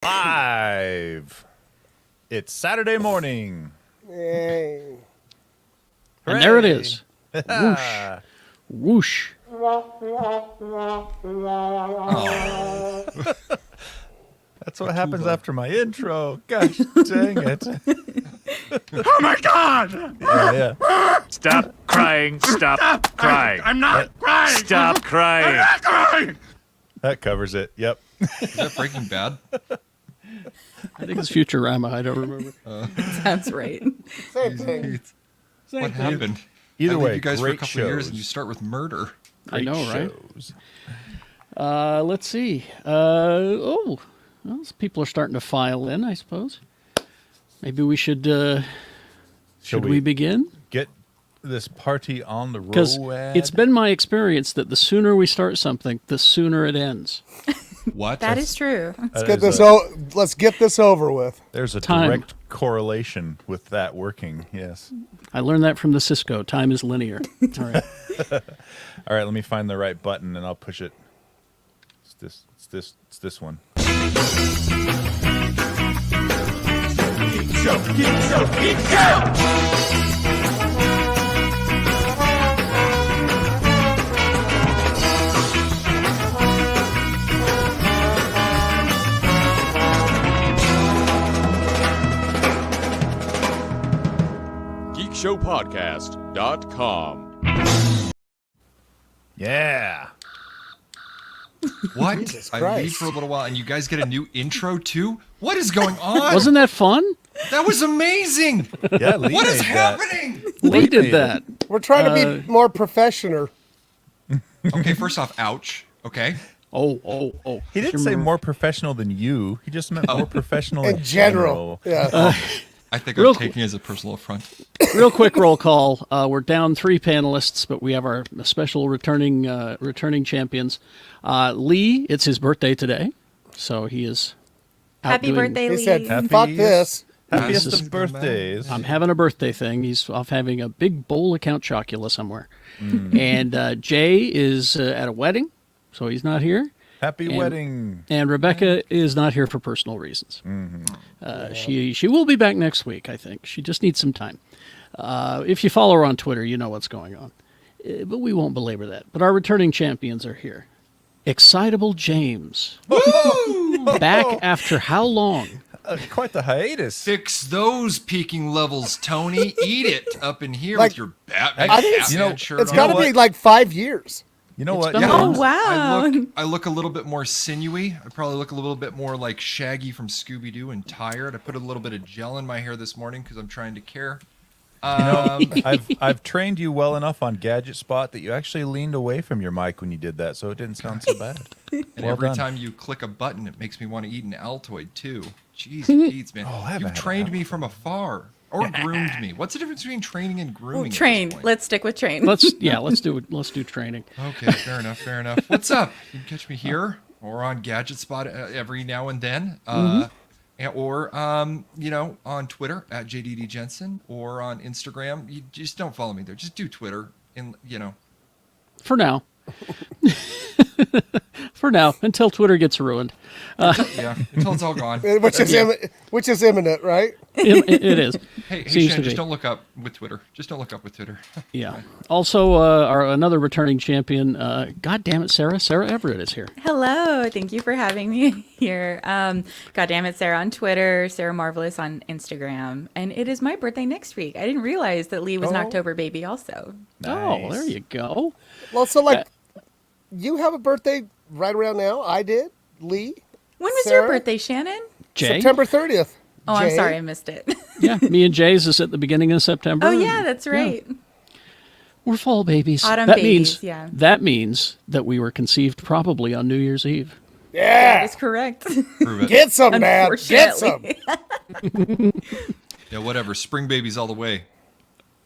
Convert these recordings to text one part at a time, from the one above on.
Live. It's Saturday morning. Yay. And there it is. Whoosh. Whoosh. That's what happens after my intro. Gosh dang it. Oh my God! Yeah. Stop crying. Stop crying. I'm not crying. Stop crying. I'm not crying. That covers it. Yep. Is that Breaking Bad? I think it's Futurama. I don't remember. Sounds right. Same thing. What happened? Either I leave way, you guys for a great couple of years shows. and you start with murder. I know, right? Shows. Let's see. Well, people are starting to file in, I suppose. Maybe we should. Should we begin? Get this party on the road? Because it's been my experience that the sooner we start something, the sooner it ends. What? That is true. Let's get this over with. There's a Time. direct correlation with that working. Yes. I learned that from the Cisco. Time is linear. All right. All right. Let me find the right button and I'll push it. It's this one. Geek Show. GeekShowPodcast.com. Yeah. What? Jesus I Christ. leave for a little while and you guys get a new intro too? What is going on? Wasn't that fun? That was amazing! Yeah. Lee What is made that. happening? Lee made did it. that. We're trying to be more professional. Okay, first off, ouch. Okay. Oh. He didn't say more professional than you. He just meant more professional In general. Yeah. I think Real I'm taking it as a personal affront. Real quick roll call. We're down 3 panelists, but we have our special returning champions. Lee, it's his birthday today, so he is out Happy doing- birthday, He Lee. said, Happy- fuck this. Happiest This is of birthdays. I'm having a birthday thing. He's off having a big bowl of Count Chocula somewhere. And Jay is at a wedding, so he's not here. Happy wedding. And Rebecca is not here for personal reasons. She will be back next week, I think. She just needs some time. If you follow her on Twitter, you know what's going on. But we won't belabor that. But our returning champions are here. Excitable James. Back after how long? Quite the hiatus. Fix those peaking levels, Tony. Eat it up in here Like, with your Batman, I think it's- Batman shirt It's on. got to be like 5 years. You know It's what? been Yeah. a Oh, long- wow. I look a little bit more sinewy. I probably look a little bit more like Shaggy from Scooby-Doo and tired. I put a little bit of gel in my hair this morning because I'm trying to care. I've trained you well enough on Gadget Spot that you actually leaned away from your mic when you did that, so it didn't sound so bad. And Well every done. time you click a button, it makes me want to eat an Altoid too. Jeez, Pete, man. I haven't You've had trained an me from afar. Or groomed me. What's the difference between training and grooming? at this Train. point? Let's stick with train. Let's do training. Okay, fair enough. What's up? You can catch me here or on Gadget Spot every now and then. Or on Twitter at JDD Jensen or on Instagram. You just don't follow me there. Just do Twitter and For now. For now, until Twitter gets ruined. until it's all gone. Which is imminent, right? It is. Hey Seems Shan, to just be. don't look up with Twitter. Just don't look up with Twitter. Yeah. Also, our another returning champion, God damn it, Sarah Everett is here. Hello. Thank you for having me here. Goddammit, Sarah on Twitter, Sarah Marvelous on Instagram. And it is my birthday next week. I didn't realize that Lee was an Oh. October baby also. Oh, there you go. Well, so you have a birthday right around now. I did. Lee. When was Sarah? your birthday, Shannon? Jay. September 30th. Oh, I'm Jay? sorry. I missed it. Yeah, me and Jay's is at the beginning of September. Oh, yeah, that's right. We're fall babies. Autumn that babies, means, yeah. That means that we were conceived probably on New Year's Eve. Yeah. That's correct. Prove it. Get some, Dad. Get some. Unfortunately. Yeah, whatever. Spring babies all the way.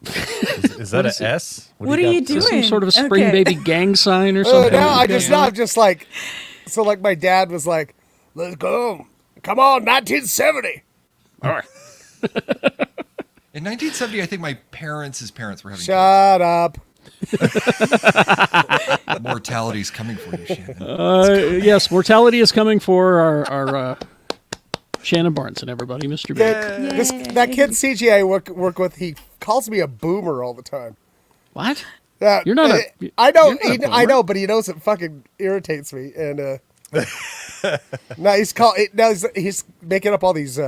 Is that an S? What are got you to- doing? Some sort of spring Okay. baby gang sign or No, something. I'm just like, so like my dad was like, let's go. Come on, 1970. All right. In 1970, I think my parents' parents were having Shut up. mortality's coming for you, Shannon. Yes, mortality is coming for our Shannon Barneson, everybody, Mr. B. That kid CGI work with, he calls me a boomer all the time. What? That, You're not I know, you're not a I boomer. know, but he knows it fucking irritates me. And now he's making up all these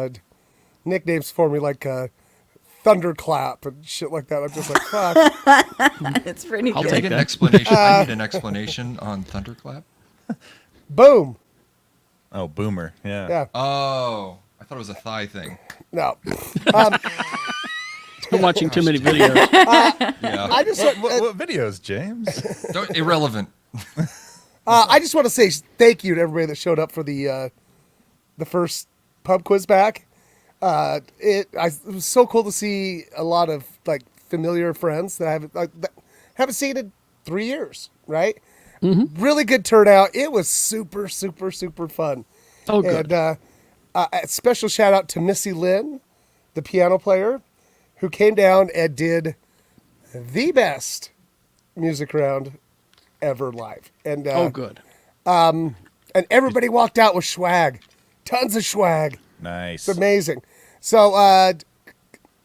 nicknames for me, like Thunderclap and shit like that. I'm just like, fuck. It's pretty I'll good. take An that. explanation. I need an explanation on Thunderclap. Boom. Oh, boomer. Yeah. Yeah. Oh, I thought it was a thigh thing. No. I'm watching too many videos. Yeah, I just What videos, James? irrelevant. I just want to say thank you to everybody that showed up for the first pub quiz back. It was so cool to see a lot of like familiar friends that I haven't seen in 3 years. Right? Mm-hmm. Really good turnout. It was super, super, super fun. Oh, good. And a special shout out to Missy Lynn, the piano player, who came down and did the best music round ever live. And Oh, good. and everybody walked out with swag, tons of swag. Nice. It's amazing. So I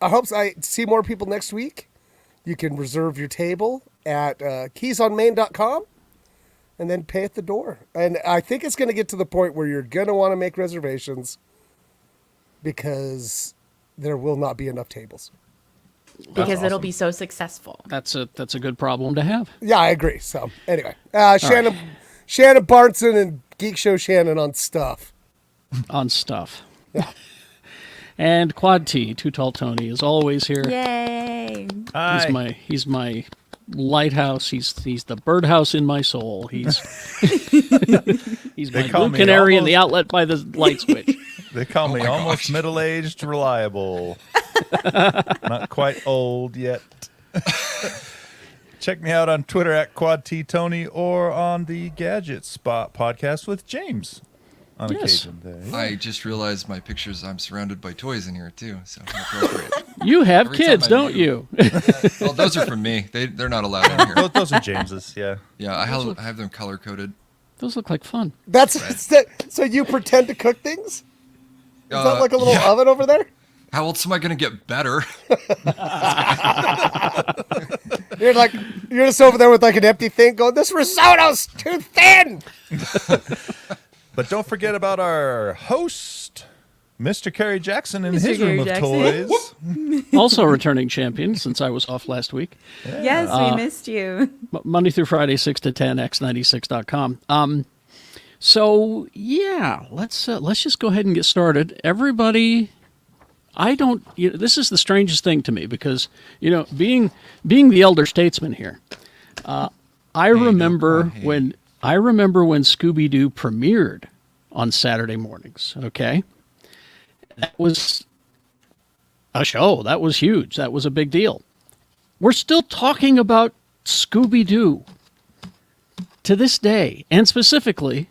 hope I see more people next week. You can reserve your table at keysonmain.com and then pay at the door. And I think it's going to get to the point where you're going to want to make reservations because there will not be enough tables. Because it'll be so successful. That's a good problem to have. Yeah, I agree. So anyway, Shannon Barneson and Geek Show Shannon on stuff. On stuff. Yeah. And Quad T, Too Tall Tony, is always here. Yay! Hi. He's my lighthouse. He's the birdhouse in my soul. He's my call blue me canary in the almost- outlet by the light switch. They call me my almost gosh. middle-aged, reliable. Not quite old yet. Check me out on Twitter at QuadTTony or on the Gadget Spot podcast with James on Yes. occasion. There. I just realized my pictures. I'm surrounded by toys in here too, so appropriate. You have Every time kids, I don't move. you? Well, those are from me. They're not allowed in here. Those are James's, yeah. Yeah, I have them color coded. Those look like fun. So you pretend to cook things? Is that like a little oven over there? How else am I going to get better? You're just over there with like an empty thing going, this risotto's too thin. But don't forget about our host, Mr. Kerry Jackson, in Mr. his Kerry room of Jackson. toys. Also returning champion since I was off last week. Yes, we missed you. Monday through Friday, 6 to 10, x96.com. So, yeah, let's just go ahead and get started. Everybody, this is the strangest thing to me because, being the elder statesman here, I remember when Scooby-Doo premiered on Saturday mornings, okay? That was a show. That was huge. That was a big deal. We're still talking about Scooby-Doo to this day, and specifically,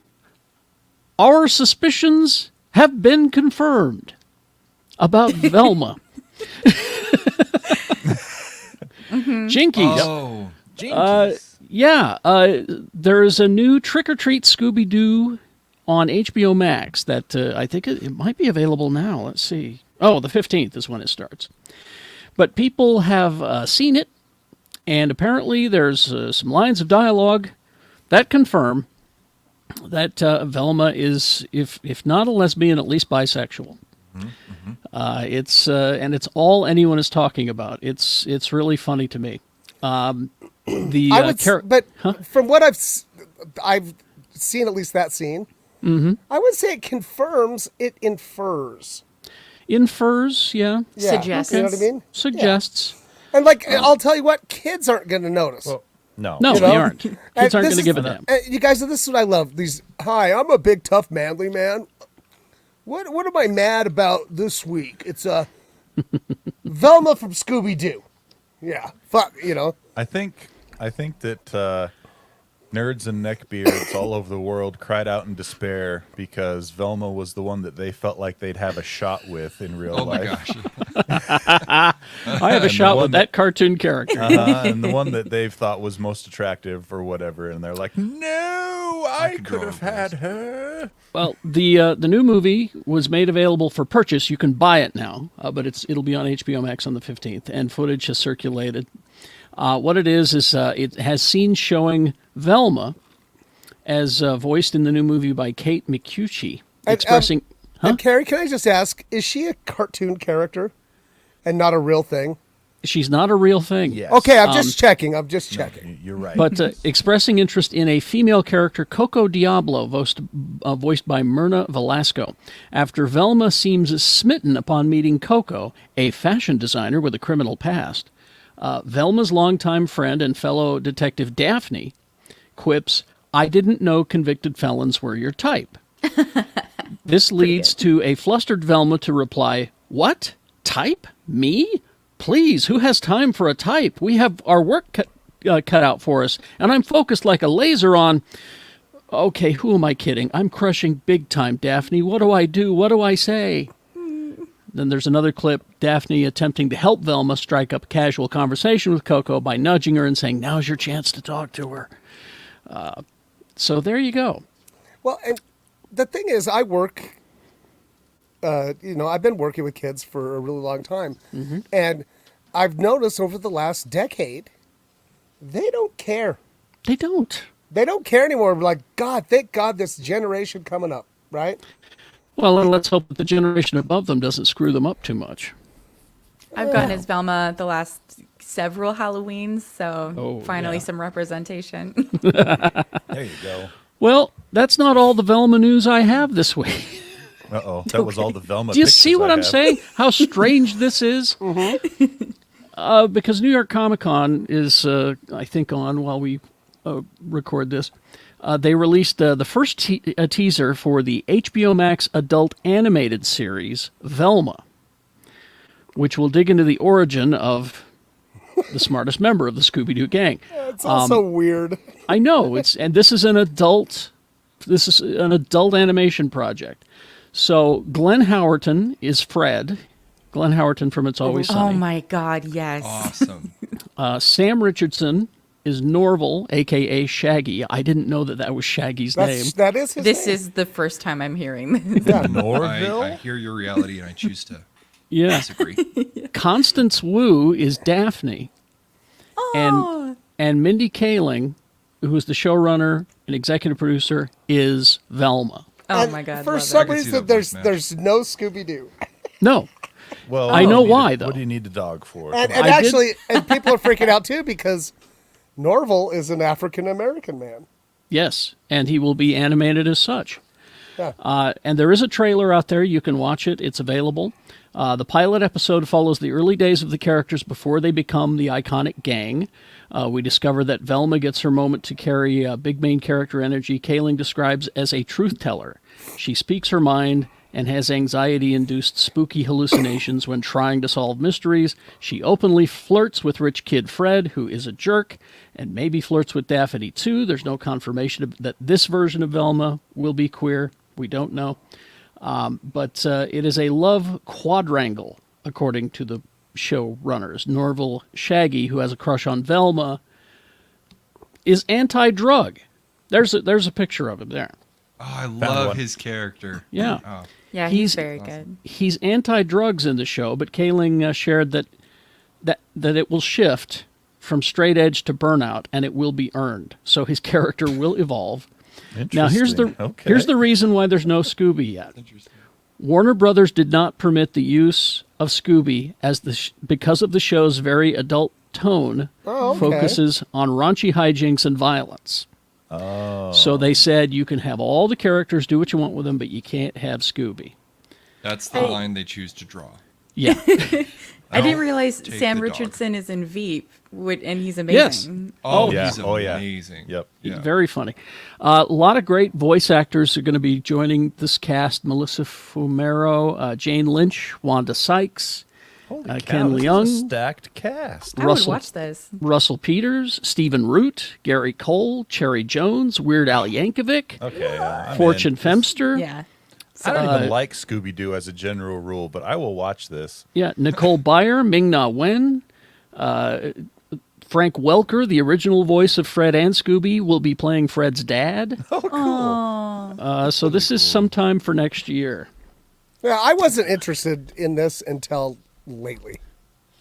our suspicions have been confirmed about Velma. Jinkies. Oh, There is a new Trick or Treat Scooby-Doo on HBO Max that I think it might be available now. Let's see. Oh, the 15th is when it starts. But people have seen it, and apparently there's some lines of dialogue that confirm that Velma is, if not a lesbian, at least bisexual. Mm-hmm. It's all anyone is talking about. It's really funny to me. From what I've seen, at least that scene, I would say it confirms, it infers. Infers, yeah. Suggests. You know what I mean? Suggests. Yeah. And I'll tell you what, kids aren't going to notice. Well, no. No, You know? they aren't. Kids aren't going to give a damn. You guys, this is what I love. Hi, I'm a big, tough, manly man. What am I mad about this week? It's Velma from Scooby-Doo. Yeah, fuck, I think that Nerds and neckbeards all over the world cried out in despair because Velma was the one that they felt like they'd have a shot with in real Oh my life. gosh. I have a shot with that cartoon character. And the one that they thought was most attractive or whatever, and they're like, "No, I could could draw have a had her." Well, the new movie was made available for purchase. You can buy it now, but it'll be on HBO Max on the 15th, and footage has circulated. What it is it has scenes showing Velma as voiced in the new movie by Kate McCucci, expressing... And Carrie, can I just ask, is she a cartoon character and not a real thing? She's not a real thing. Yes. Okay, I'm just checking. I'm just checking. You're right. But expressing interest in a female character, Coco Diablo, voiced by Myrna Velasco. After Velma seems smitten upon meeting Coco, a fashion designer with a criminal past, Velma's longtime friend and fellow detective Daphne quips, "I didn't know convicted felons were your type." This leads to a flustered Velma to reply, "What? Type? Me? Please, who has time for a type? We have our work cut out for us, and I'm focused like a laser on..." Okay, who am I kidding? I'm crushing big time, Daphne. What do I do? What do I say? Then there's another clip, Daphne attempting to help Velma strike up a casual conversation with Coco by nudging her and saying, "Now's your chance to talk to her." So there you go. Well, and the thing is, I work, I've been working with kids for a really long time. Mm-hmm. And I've noticed over the last decade, they don't care. They don't. They don't care anymore. Like, God, thank God this generation coming up, right? Well, and let's hope that the generation above them doesn't screw them up too much. I've gone as Velma the last several Halloweens, so finally yeah. some representation. There you go. Well, that's not all the Velma news I have this week. Uh-oh. That was all the Velma Do you pictures see what I I'm have. saying? How strange this is? Because New York Comic Con is, I think, on while we record this. They released the first teaser for the HBO Max adult animated series, Velma, which will dig into the origin of the smartest member of the Scooby-Doo gang. It's also weird. I know, this is an adult animation project. So Glenn Howerton is Fred. Glenn Howerton from It's Always Sunny. Oh my God, yes. Awesome. Sam Richardson is Norval, a.k.a. Shaggy. I didn't know that was Shaggy's name. That is his This name. is the first time I'm hearing this. Yeah. Norville? I hear your reality and I choose to Yeah. disagree. Constance Wu is Daphne. Oh, And Mindy Kaling, who is the showrunner and executive producer, is Velma. oh And my God. For love some I can see reason, that voice match. there's no Scooby-Doo. No. Well, I what know do you need why, a- though. What do you need the dog for? And Come on. I did- actually, and people are freaking out too because Norval is an African-American man. Yes, and he will be animated as such. Yeah. And there is a trailer out there. You can watch it. It's available. The pilot episode follows the early days of the characters before they become the iconic gang. We discover that Velma gets her moment to carry big main character energy Kaling describes as a truth teller. She speaks her mind and has anxiety-induced spooky hallucinations when trying to solve mysteries. She openly flirts with rich kid Fred, who is a jerk, and maybe flirts with Daphne too. There's no confirmation that this version of Velma will be queer. We don't know. But it is a love quadrangle, according to the showrunners. Norval Shaggy, who has a crush on Velma, is anti-drug. There's a picture of him there. Oh, I one. love his character. Yeah. Oh, Yeah, He's he's very good. He's anti-drugs in the show, but Kaling shared that it will shift from straight edge to burnout, and it will be earned. So his character will evolve. Now here's the reason why there's no Scooby yet. interesting. Warner Brothers did not permit the use of Scooby as because of the show's very adult tone Oh, okay. focuses on raunchy hijinks and violence. Oh. So they said you can have all the characters, do what you want with them, but you can't have Scooby. That's the line they choose to draw. Yeah. I didn't realize take Sam the dog. Richardson is in Veep, and he's Yes. amazing. Oh, yeah. he's Oh, yeah. amazing. Yep. Yeah. Very funny. A lot of great voice actors are going to be joining this cast. Melissa Fumero, Jane Lynch, Wanda Sykes, Holy cow, Ken this is Leung. a stacked cast. I would watch this. Russell Peters, Stephen Root, Gary Cole, Cherry Jones, Weird Al Yankovic, Okay, I'm Fortune in. Femster. Yeah. I don't even like Scooby-Doo as a general rule, but I will watch this. Yeah, Nicole Byer, Ming-Na Wen, Frank Welker, the original voice of Fred and Scooby, will be playing Fred's dad. Oh, cool. So this is sometime for next year. Yeah, I wasn't interested in this until lately.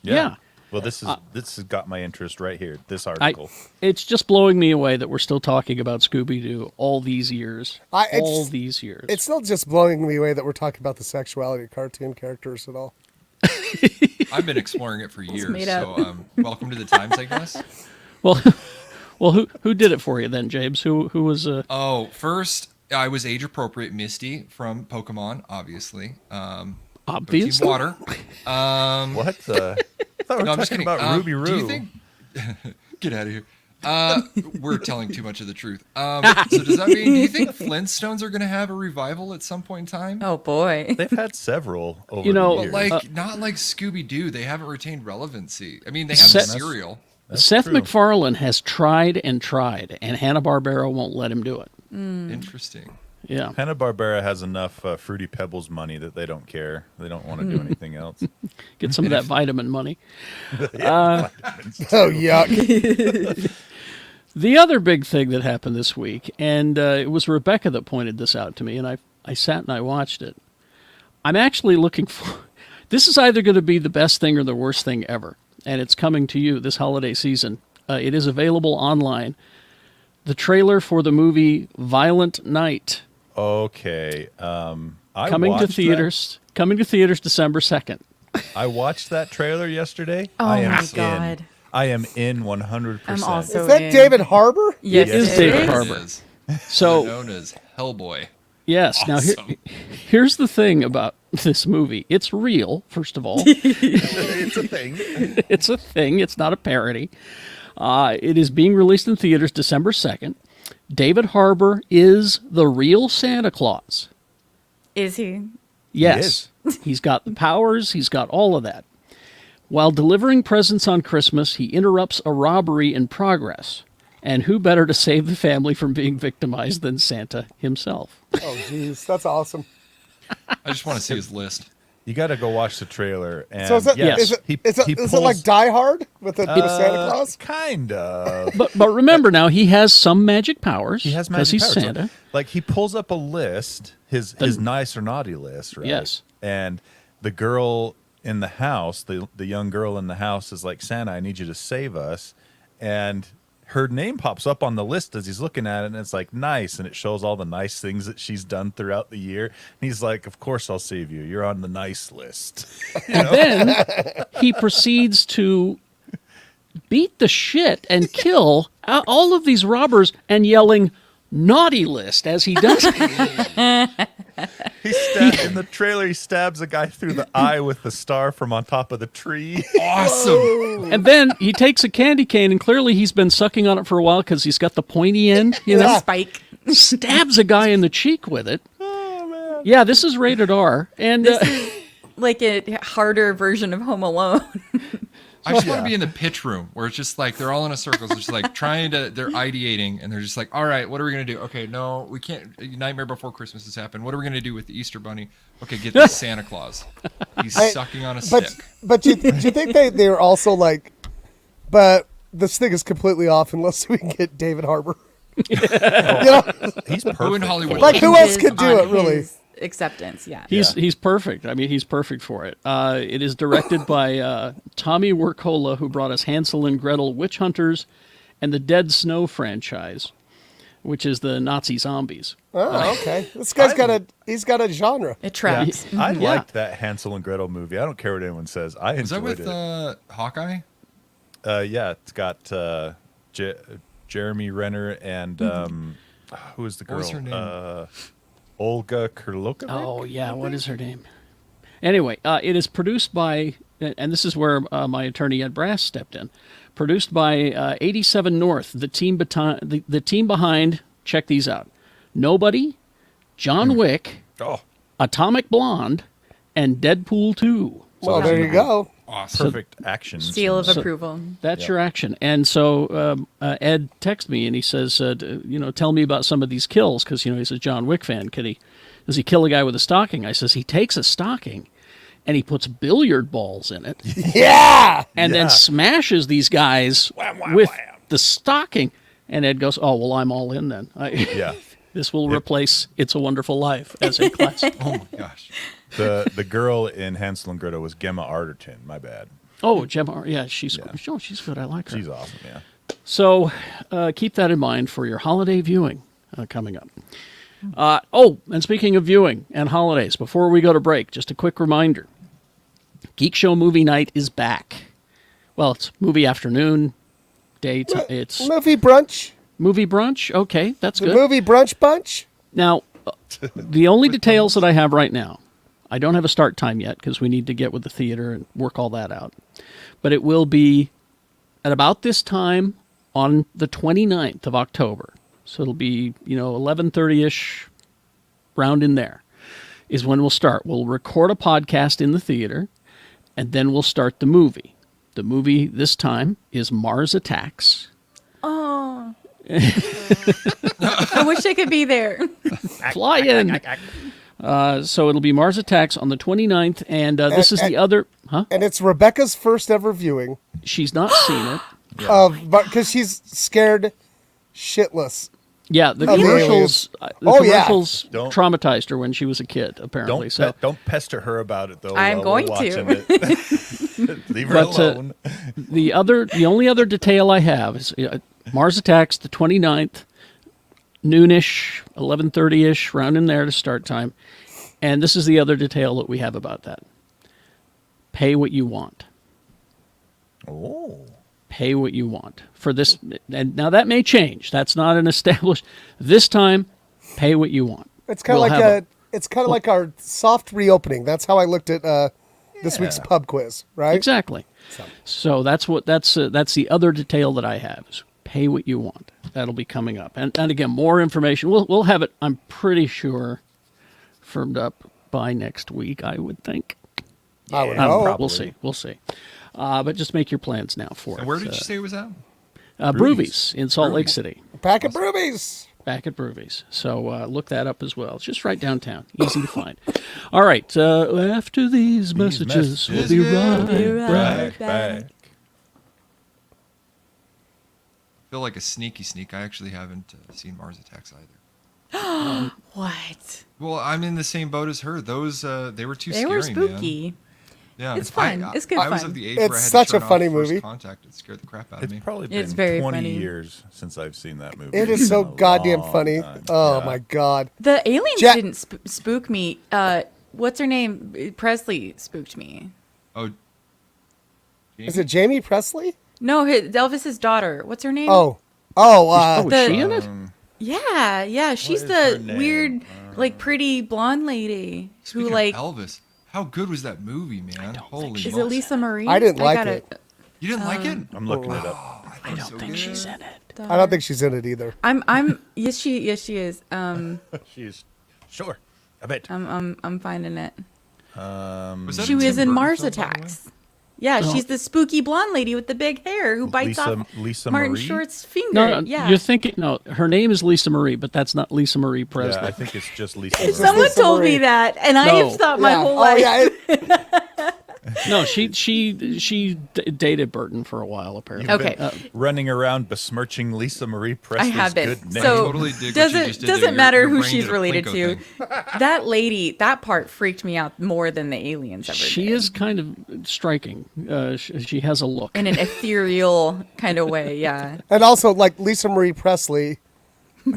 Yeah. Well, this has got my interest right here. This article. It's just blowing me away that we're still talking about Scooby-Doo all these years. It's still just blowing me away that we're talking about the sexuality of cartoon characters at all. I've been exploring it for years, made up. so welcome to the times, I guess. Well, who did it for you then, James? Who was? Oh, first I was age appropriate Misty from Pokemon, obviously. Obvious. Team Water. What? I thought we were No, I'm just talking kidding. about Ruby Roo. Do you think? Get out of here. We're telling too much of the truth. So does that mean? Do you think Flintstones are going to have a revival at some point in time? Oh boy. They've had several over You know, the But years. not like Scooby Doo. They haven't retained relevancy. I mean, they have Seth- the cereal. Seth true. MacFarlane has tried, and Hanna-Barbera won't let him do it. Interesting. Yeah. Hanna-Barbera has enough Fruity Pebbles money that they don't care. They don't want to do anything else. Get some of that vitamin money. Oh, yuck. The other big thing that happened this week, and it was Rebecca that pointed this out to me, and I sat and I watched it. I'm actually looking for... This is either going to be the best thing or the worst thing ever, and it's coming to you this holiday season. It is available online. The trailer for the movie Violent Night. Okay. I Coming to watched theaters. Coming to theaters December 2nd. I watched that trailer yesterday. Oh I am my in. God. I am in 100%. I'm also Is that in. David Harbour? Yes, It is it David is. Harbour. It is. So Known as Hellboy. yes, Awesome. now here's the thing about this movie. It's real, first of all. It's a thing. It's a thing. It's not a parody. It is being released in theaters December 2nd. David Harbour is the real Santa Claus. Is he? Yes. He's got the powers. He's got all of that. While delivering presents on Christmas, he interrupts a robbery in progress. And who better to save the family from being victimized than Santa himself? Oh, jeez. That's awesome. I just want to see his list. You got to go watch the trailer. And So is it, Yes. is it, he is it pulls- like Die Hard with the Santa Claus? Kind of. But remember now, he has some magic powers. He has because magic he's powers. Santa. So, like he pulls up a list, his nice or naughty list, right? Yes. And the girl in the house, the young girl in the house is like, Santa, I need you to save us. And her name pops up on the list as he's looking at it, and it's like nice, and it shows all the nice things that she's done throughout the year. And he's like, of course I'll save you. You're on the nice list. And then he proceeds to beat the shit and kill all of these robbers and yelling naughty list as he does it. In the trailer, he stabs a guy through the eye with the star from on top of the tree. Awesome. And then he takes a candy cane, and clearly he's been sucking on it for a while because he's got the pointy end, you know? Spike. Stabs a guy in the cheek with it. Oh, man. Yeah, this is rated R. And Like a harder version of Home Alone. I just want to be in the pitch room where it's just like they're all in a circle, so it's just like they're ideating, and they're just like, all right, what are we gonna do? Okay, no, we can't. Nightmare Before Christmas has happened. What are we gonna do with the Easter Bunny? Okay, get this Santa Claus. He's sucking on a stick. But do you think they were also like, but this thing is completely off unless we can get David Harbour? You know? He's perfect. Who in Hollywood? Like, who else His- could do on it, really? his acceptance, yeah. he's perfect. I mean, he's perfect for it. It is directed by Tommy Wirkola, who brought us Hansel and Gretel, Witch Hunters, and the Dead Snow franchise, which is the Nazi zombies. Oh, okay. This guy's he's got a genre. It tracks. I Yeah. liked that Hansel and Gretel movie. I don't care what anyone says. I Is that enjoyed with it. Hawkeye? Yeah, it's got Jeremy Renner and who is the girl? What was her name? Olga Kurlokovic. Oh, yeah. What is her name? Anyway, it is produced by, and this is where my attorney Ed Brass stepped in, produced by 87 North, the team behind, check these out, Nobody, John Wick, Oh, Atomic Blonde, and Deadpool 2. Well, there you go. Awesome. perfect action. Seal of So- approval. That's your action. And so Ed texted me and he says, tell me about some of these kills because, he's a John Wick fan. Does he kill a guy with a stocking? I says, he takes a stocking and he puts billiard balls in it Yeah. and then Yeah. smashes these guys wham, with wham. the stocking. And Ed goes, oh, well, I'm all in then. Yeah. This will replace It's a Wonderful Life as a classic. Oh my gosh. The girl in Hansel and Gretel was Gemma Arterton. My bad. Oh, Gemma, yeah, she's good. I like her. She's awesome. Yeah. So keep that in mind for your holiday viewing coming up. And speaking of viewing and holidays, before we go to break, just a quick reminder. Geek Show Movie Night is back. Well, it's movie afternoon, daytime. It's Movie brunch. movie brunch. Okay, that's The good. movie brunch bunch. Now, the only details that I have right now, I don't have a start time yet because we need to get with the theater and work all that out. But it will be at about this time on the 29th of October. So it'll be, 11:30-ish, round in there, is when we'll start. We'll record a podcast in the theater, and then we'll start the movie. The movie this time is Mars Attacks. Oh. I wish I could be there. Fly in! So it'll be Mars Attacks on the 29th, and this is the other... Huh? And it's Rebecca's first ever viewing She's not seen it. because she's scared shitless. Yeah, the Of the commercials. The Oh, yeah. commercials Don't- traumatized her when she was a kid. Apparently, Don't pester her about it though. I'm while we're going to. watching it. Leave her But, alone. the only other detail I have is Mars Attacks the 29th, noonish, 11:30ish, round in there to start time. And this is the other detail that we have about that. Pay what you want. Oh. Pay what you want for this. And now that may change. That's not an established. This time, pay what you want. It's kind of We'll like have it's kind of like our soft reopening. That's how I looked at this week's pub quiz, right? Exactly. So that's the other detail that I have is pay what you want. That'll be coming up, and again, more information. We'll have it. I'm pretty sure firmed up by next week. I would think. I would I don't know. hope. We'll see. We'll see. But just make your plans now for it. And where did you say it was at? Broovies in Salt Lake City. Pack of broovies. Back at Broovies. So look that up as well. It's just right downtown. Easy to find. All right. After these messages, we'll be right back. Back. I feel like a sneaky sneak. I actually haven't seen Mars Attacks either. What? Well, I'm in the same boat as her. Those they were too They scary, were spooky. man. Yeah, It's fun. It's good I was fun. of the age It's where I had such to a turn funny off First movie. Contact. It scared the crap out of It's me. probably It's been very 20 funny. years since I've seen that movie. It is It's so been a goddamn long funny. time. Oh Yeah. my god. The aliens Jack- didn't spook me. What's her name? Presley spooked me. Oh, Is it Jamie Presley? No, Elvis's daughter. What's her name? Oh, Was The- she in it? Yeah. She's is her the name? weird, pretty blonde lady who, speaking of Elvis, how good was that movie, man? Holy is it smokes. Lisa Marie? I didn't like gotta- it. You didn't like it? I'm looking it up. I don't think she's in it. I don't think she's in it either. Yes, she is. She's sure. I bet. I'm finding it. Was that She a was Tim in Burton Mars film, by the way? Attacks. Yeah, she's the spooky blonde lady with the big hair who bites off Lisa Martin Marie? Short's finger. No, yeah. you're thinking. No, her name is Lisa Marie, but that's not Lisa Marie Presley. Yeah, I think it's just Lisa. It's Marie. Someone Lisa told Marie. me that, and I No. have thought my Yeah. whole Oh life. yeah. No, she dated Burton for a while apparently. You've Okay. been running around besmirching Lisa Marie I Presley's have been. good name. So Totally dig what you doesn't just did there. doesn't Your- matter your who brain she's did a related to. Plinko That lady, that part freaked me out more than the aliens ever She did. is kind of striking. She has a look. In an ethereal kind of way. Yeah. And also, like Lisa Marie Presley,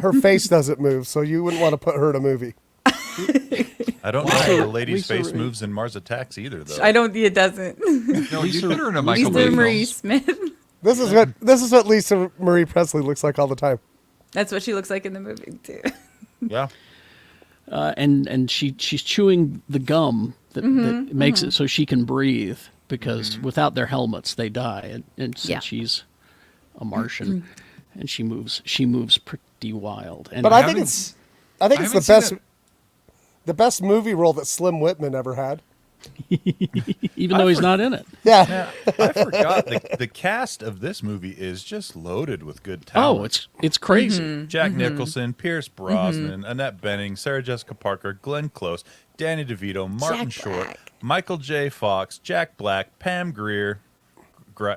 her face doesn't move, so you wouldn't want to put her in a movie. I don't know how the lady's Lisa face Marie. moves in Mars Attacks either, though. I don't. It doesn't. No, you put her in a Michael Lisa Bay Marie film. Smith. This is what Lisa Marie Presley looks like all the time. That's what she looks like in the movie too. Yeah. And she's chewing the gum that makes it so she can breathe because without their helmets they die. And since Yeah. she's a Martian, and she moves pretty wild. And But I think haven't it's the haven't seen best it. the best movie role that Slim Whitman ever had. Even though he's not in it. Yeah. I forgot the cast of this movie is just loaded with good Oh, talent. it's crazy. Jack Nicholson, Pierce Brosnan, Annette Bening, Sarah Jessica Parker, Glenn Close, Danny DeVito, Martin Jack Short, Black. Michael J. Fox, Jack Black, Pam Grier,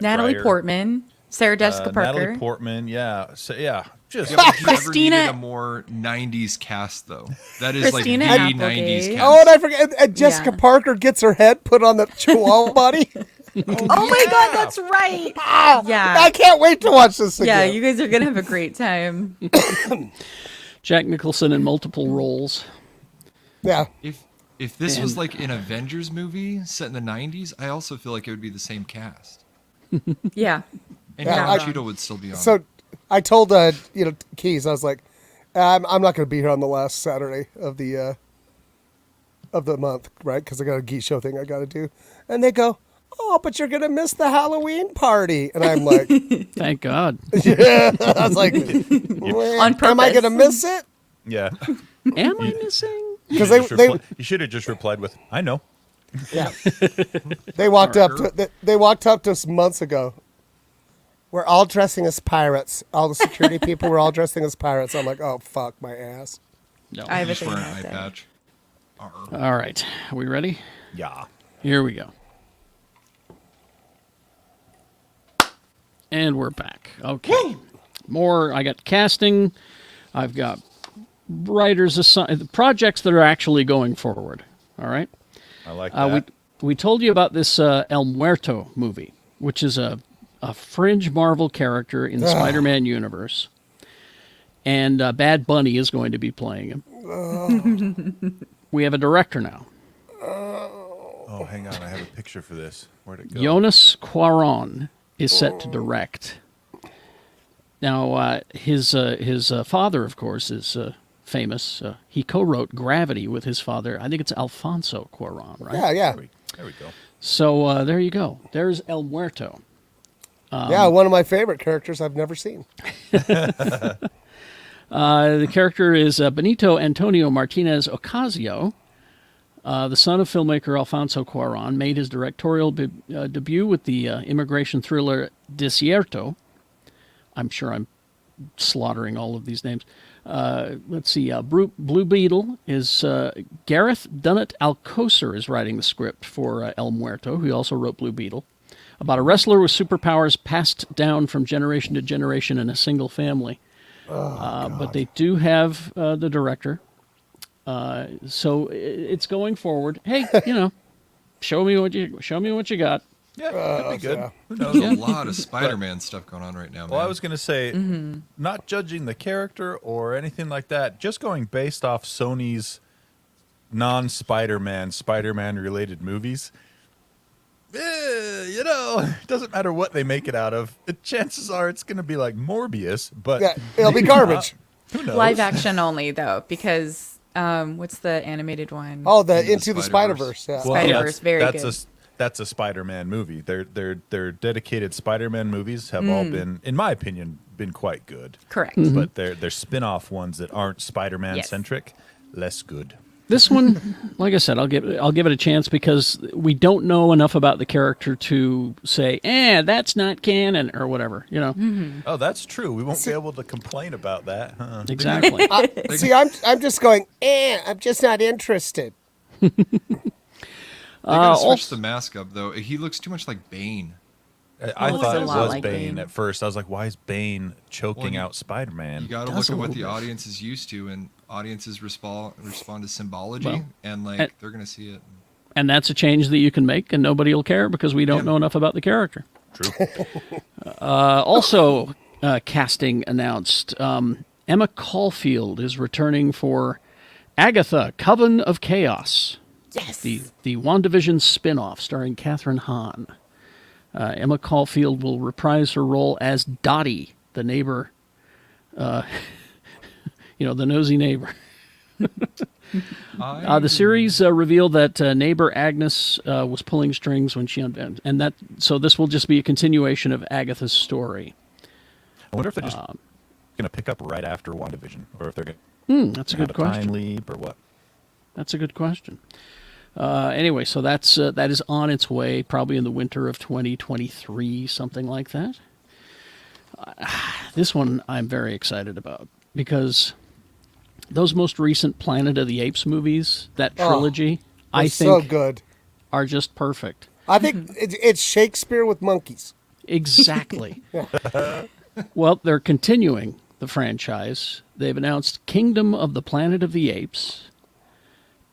Natalie Grier, Portman, Sarah Jessica Parker. Natalie Portman, just Yeah, but you Christina- never needed a more 90s cast, though. That is Christina like the Applegate. 90s cast. Oh, and I forget. And Jessica Yeah. Parker gets her head put on the chihuahua body. Oh my God, that's right. Yeah. I can't wait to watch this again. Yeah, you guys are gonna have a great time. Jack Nicholson in multiple roles. Yeah. If this was like an Avengers movie set in the 90s, I also feel like it would be the same cast. Yeah. And Yeah, Don I- Cheadle would still be on. So I told Keys, I was like, I'm not going to be here on the last Saturday of the month, right? Because I got a Geek Show thing I got to do, and they go, "Oh, but you're going to miss the Halloween party," and I'm like, Thank God. "Yeah." I was like, On "Am I going to purpose. miss it?" yeah. Am I missing? Because You should have just replied with, "I know." yeah, they walked up to us months ago. We're all dressing as pirates. All the security people were all dressing as pirates. I'm like, oh fuck my ass. No. I have a Just thing wear to an eye say. patch. All right. Are we ready? Yeah. Here we go. And we're back. Okay. More. I got casting. I've got writers assigned. Projects that are actually going forward. All right. I like that. We told you about this El Muerto movie, which is a fringe Marvel character in the Spider-Man universe. And Bad Bunny is going to be playing him. We have a director now. Oh, hang on. I have a picture for this. Where'd it go? Jonas Cuarón is set to direct. Now, his father, of course, is famous. He co-wrote Gravity with his father. I think it's Alfonso Cuarón, right? Yeah. There we go. So there you go. There's El Muerto. Yeah, one of my favorite characters I've never seen. The character is Benito Antonio Martinez Ocasio, the son of filmmaker Alfonso Cuarón, made his directorial debut with the immigration thriller Desierto. I'm sure I'm slaughtering all of these names. Let's see. Blue Beetle is Gareth Dunnett Alcocer is writing the script for El Muerto, who also wrote Blue Beetle, about a wrestler with superpowers passed down from generation to generation in a single family. But they do have the director, so it's going forward. Hey, show me what you got. Yeah, that'd be good. yeah. Who There's knows? a lot of Spider-Man stuff going on right now, man. Well, I was going to say, not judging the character or anything like that, just going based off Sony's non-Spider-Man, Spider-Man related movies. It doesn't matter what they make it out of. The chances are it's going to be like Morbius, but Yeah, it'll be garbage. who knows? Live action only though, because what's the animated one? Oh, the Into the Into the Spider-Verse. Spider-Verse. Yeah. Well, Spider-Verse, very that's good. That's a Spider-Man movie. Their dedicated Spider-Man movies have all been, in my opinion, been quite good. Correct. But they're spin-off ones that aren't Spider-Man centric, less good. This one, like I said, I'll give it a chance because we don't know enough about the character to say, that's not canon or whatever, Oh, that's true. We won't be able to complain about that. Huh? Exactly. See, I'm just going. I'm just not interested. They gotta switch also- the mask up, though. He looks too much like Bane. I looks thought a it lot was like Bane Bane. at first. I was like, why is Bane choking Well, out Spider-Man? You got to Does look a at what little the bit. audience is used to, and audiences respond to symbology, Well, and and- they're gonna see it. And that's a change that you can make, and nobody will care because we don't know enough about the character. True. Also, casting announced. Emma Caulfield is returning for Agatha, Coven of Chaos, Yes. the WandaVision spin-off starring Katherine Hahn. Emma Caulfield will reprise her role as Dottie, the neighbor, the nosy neighbor. The series revealed that neighbor Agnes was pulling strings when she and that. So this will just be a continuation of Agatha's story. I wonder if they're just going to pick up right after WandaVision, or if they're going to That's a have good a time question. leap or what. That's a good question. Anyway, so that is on its way, probably in the winter of 2023, something like that. This one I'm very excited about because those most recent Planet of the Apes movies, that trilogy, I think so good. are just perfect. I think it's Shakespeare with monkeys. Exactly. Well, they're continuing the franchise. They've announced Kingdom of the Planet of the Apes,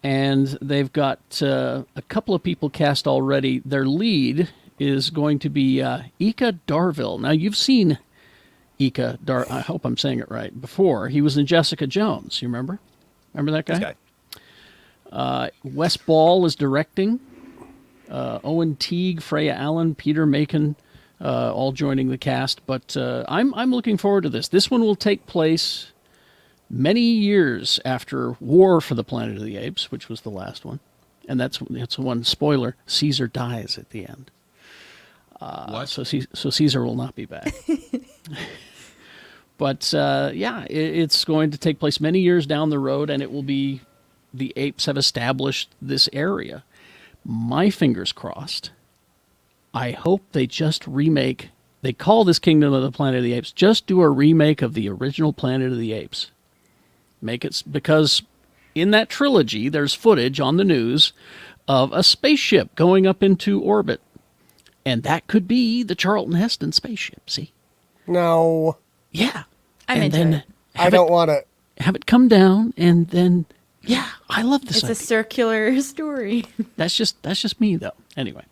and they've got a couple of people cast already. Their lead is going to be Ika Darville. Now, you've seen Ika I hope I'm saying it right, before. He was in Jessica Jones, you remember? Remember that guy? Wes Ball is directing. Owen Teague, Freya Allen, Peter Macon, all joining the cast. But I'm looking forward to this. This one will take place many years after War for the Planet of the Apes, which was the last one. And that's one spoiler. Caesar dies at the end. What? So Caesar will not be back. But it's going to take place many years down the road, and it will be the apes have established this area. My fingers crossed. I hope they just remake. They call this Kingdom of the Planet of the Apes. Just do a remake of the original Planet of the Apes. Make it, because in that trilogy, there's footage on the news of a spaceship going up into orbit. And that could be the Charlton Heston spaceship, see? No. Yeah. I'm and into then it. I don't want to. have it come down, and then, yeah, I love this It's idea. a circular story. That's just me, though. Anyway.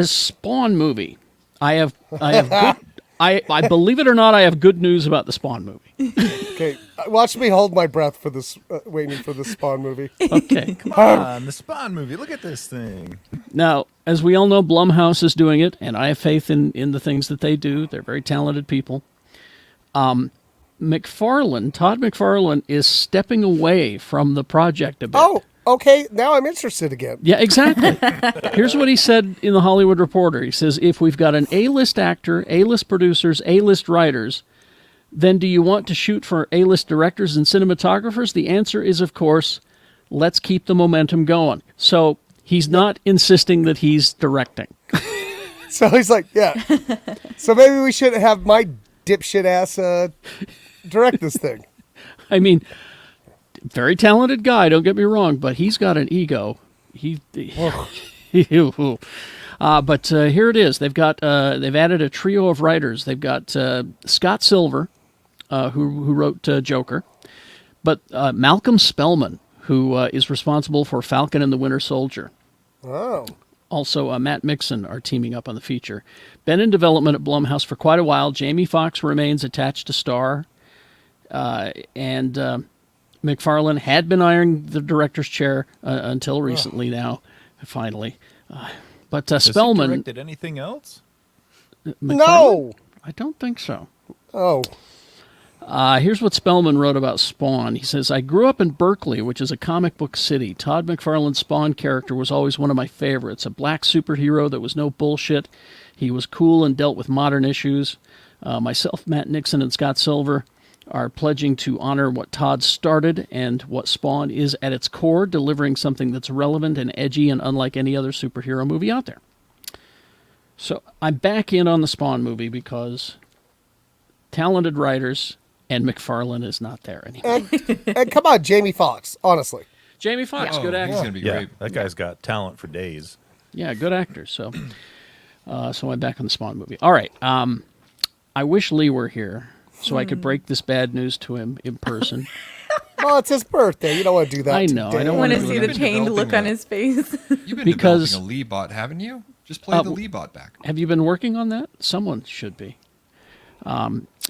Spawn movie. I have good, I believe it or not, I have good news about the Spawn movie. Okay, watch me hold my breath for this, waiting for the Spawn movie. Okay. Come on, the Spawn movie. Look at this thing. Now, as we all know, Blumhouse is doing it, and I have faith in the things that they do. They're very talented people. Todd McFarlane is stepping away from the project a bit. Oh, okay. Now I'm interested again. Yeah, exactly. Here's what he said in The Hollywood Reporter. He says, if we've got an A-list actor, A-list producers, A-list writers, then do you want to shoot for A-list directors and cinematographers? The answer is, of course, let's keep the momentum going. So he's not insisting that he's directing. So he's like, yeah. So maybe we should have my dipshit ass direct this thing. I mean, very talented guy, don't get me wrong, but he's got an ego. But here it is. They've added a trio of writers. They've got Scott Silver, who wrote Joker, but Malcolm Spellman, who is responsible for Falcon and the Winter Soldier. Oh. Also, Matt Mixon are teaming up on the feature. Been in development at Blumhouse for quite a while. Jamie Foxx remains attached to star. And McFarlane had been eyeing the director's chair until recently now, finally. But Has Spellman... he directed anything else? No. I don't think so. Oh. Here's what Spellman wrote about Spawn. He says, I grew up in Berkeley, which is a comic book city. Todd McFarlane's Spawn character was always one of my favorites. A black superhero that was no bullshit. He was cool and dealt with modern issues. Myself, Matt Nixon, and Scott Silver are pledging to honor what Todd started and what Spawn is at its core, delivering something that's relevant and edgy and unlike any other superhero movie out there. So I'm back in on the Spawn movie because talented writers, and McFarlane is not there anymore. And come on, Jamie Foxx, honestly. Jamie Foxx, good He's actor. going to be Yeah, great. that guy's got talent for days. Yeah, good actor. So I'm back on the Spawn movie. All right. I wish Lee were here so I could break this bad news to him in person. Well, it's his birthday. You don't want to do that. I know, I today. don't I want to wanna see do the You've been pained look developing on his face. You've been Because- developing a Lee bot, haven't you? Just play the Lee bot back. Have you been working on that? Someone should be.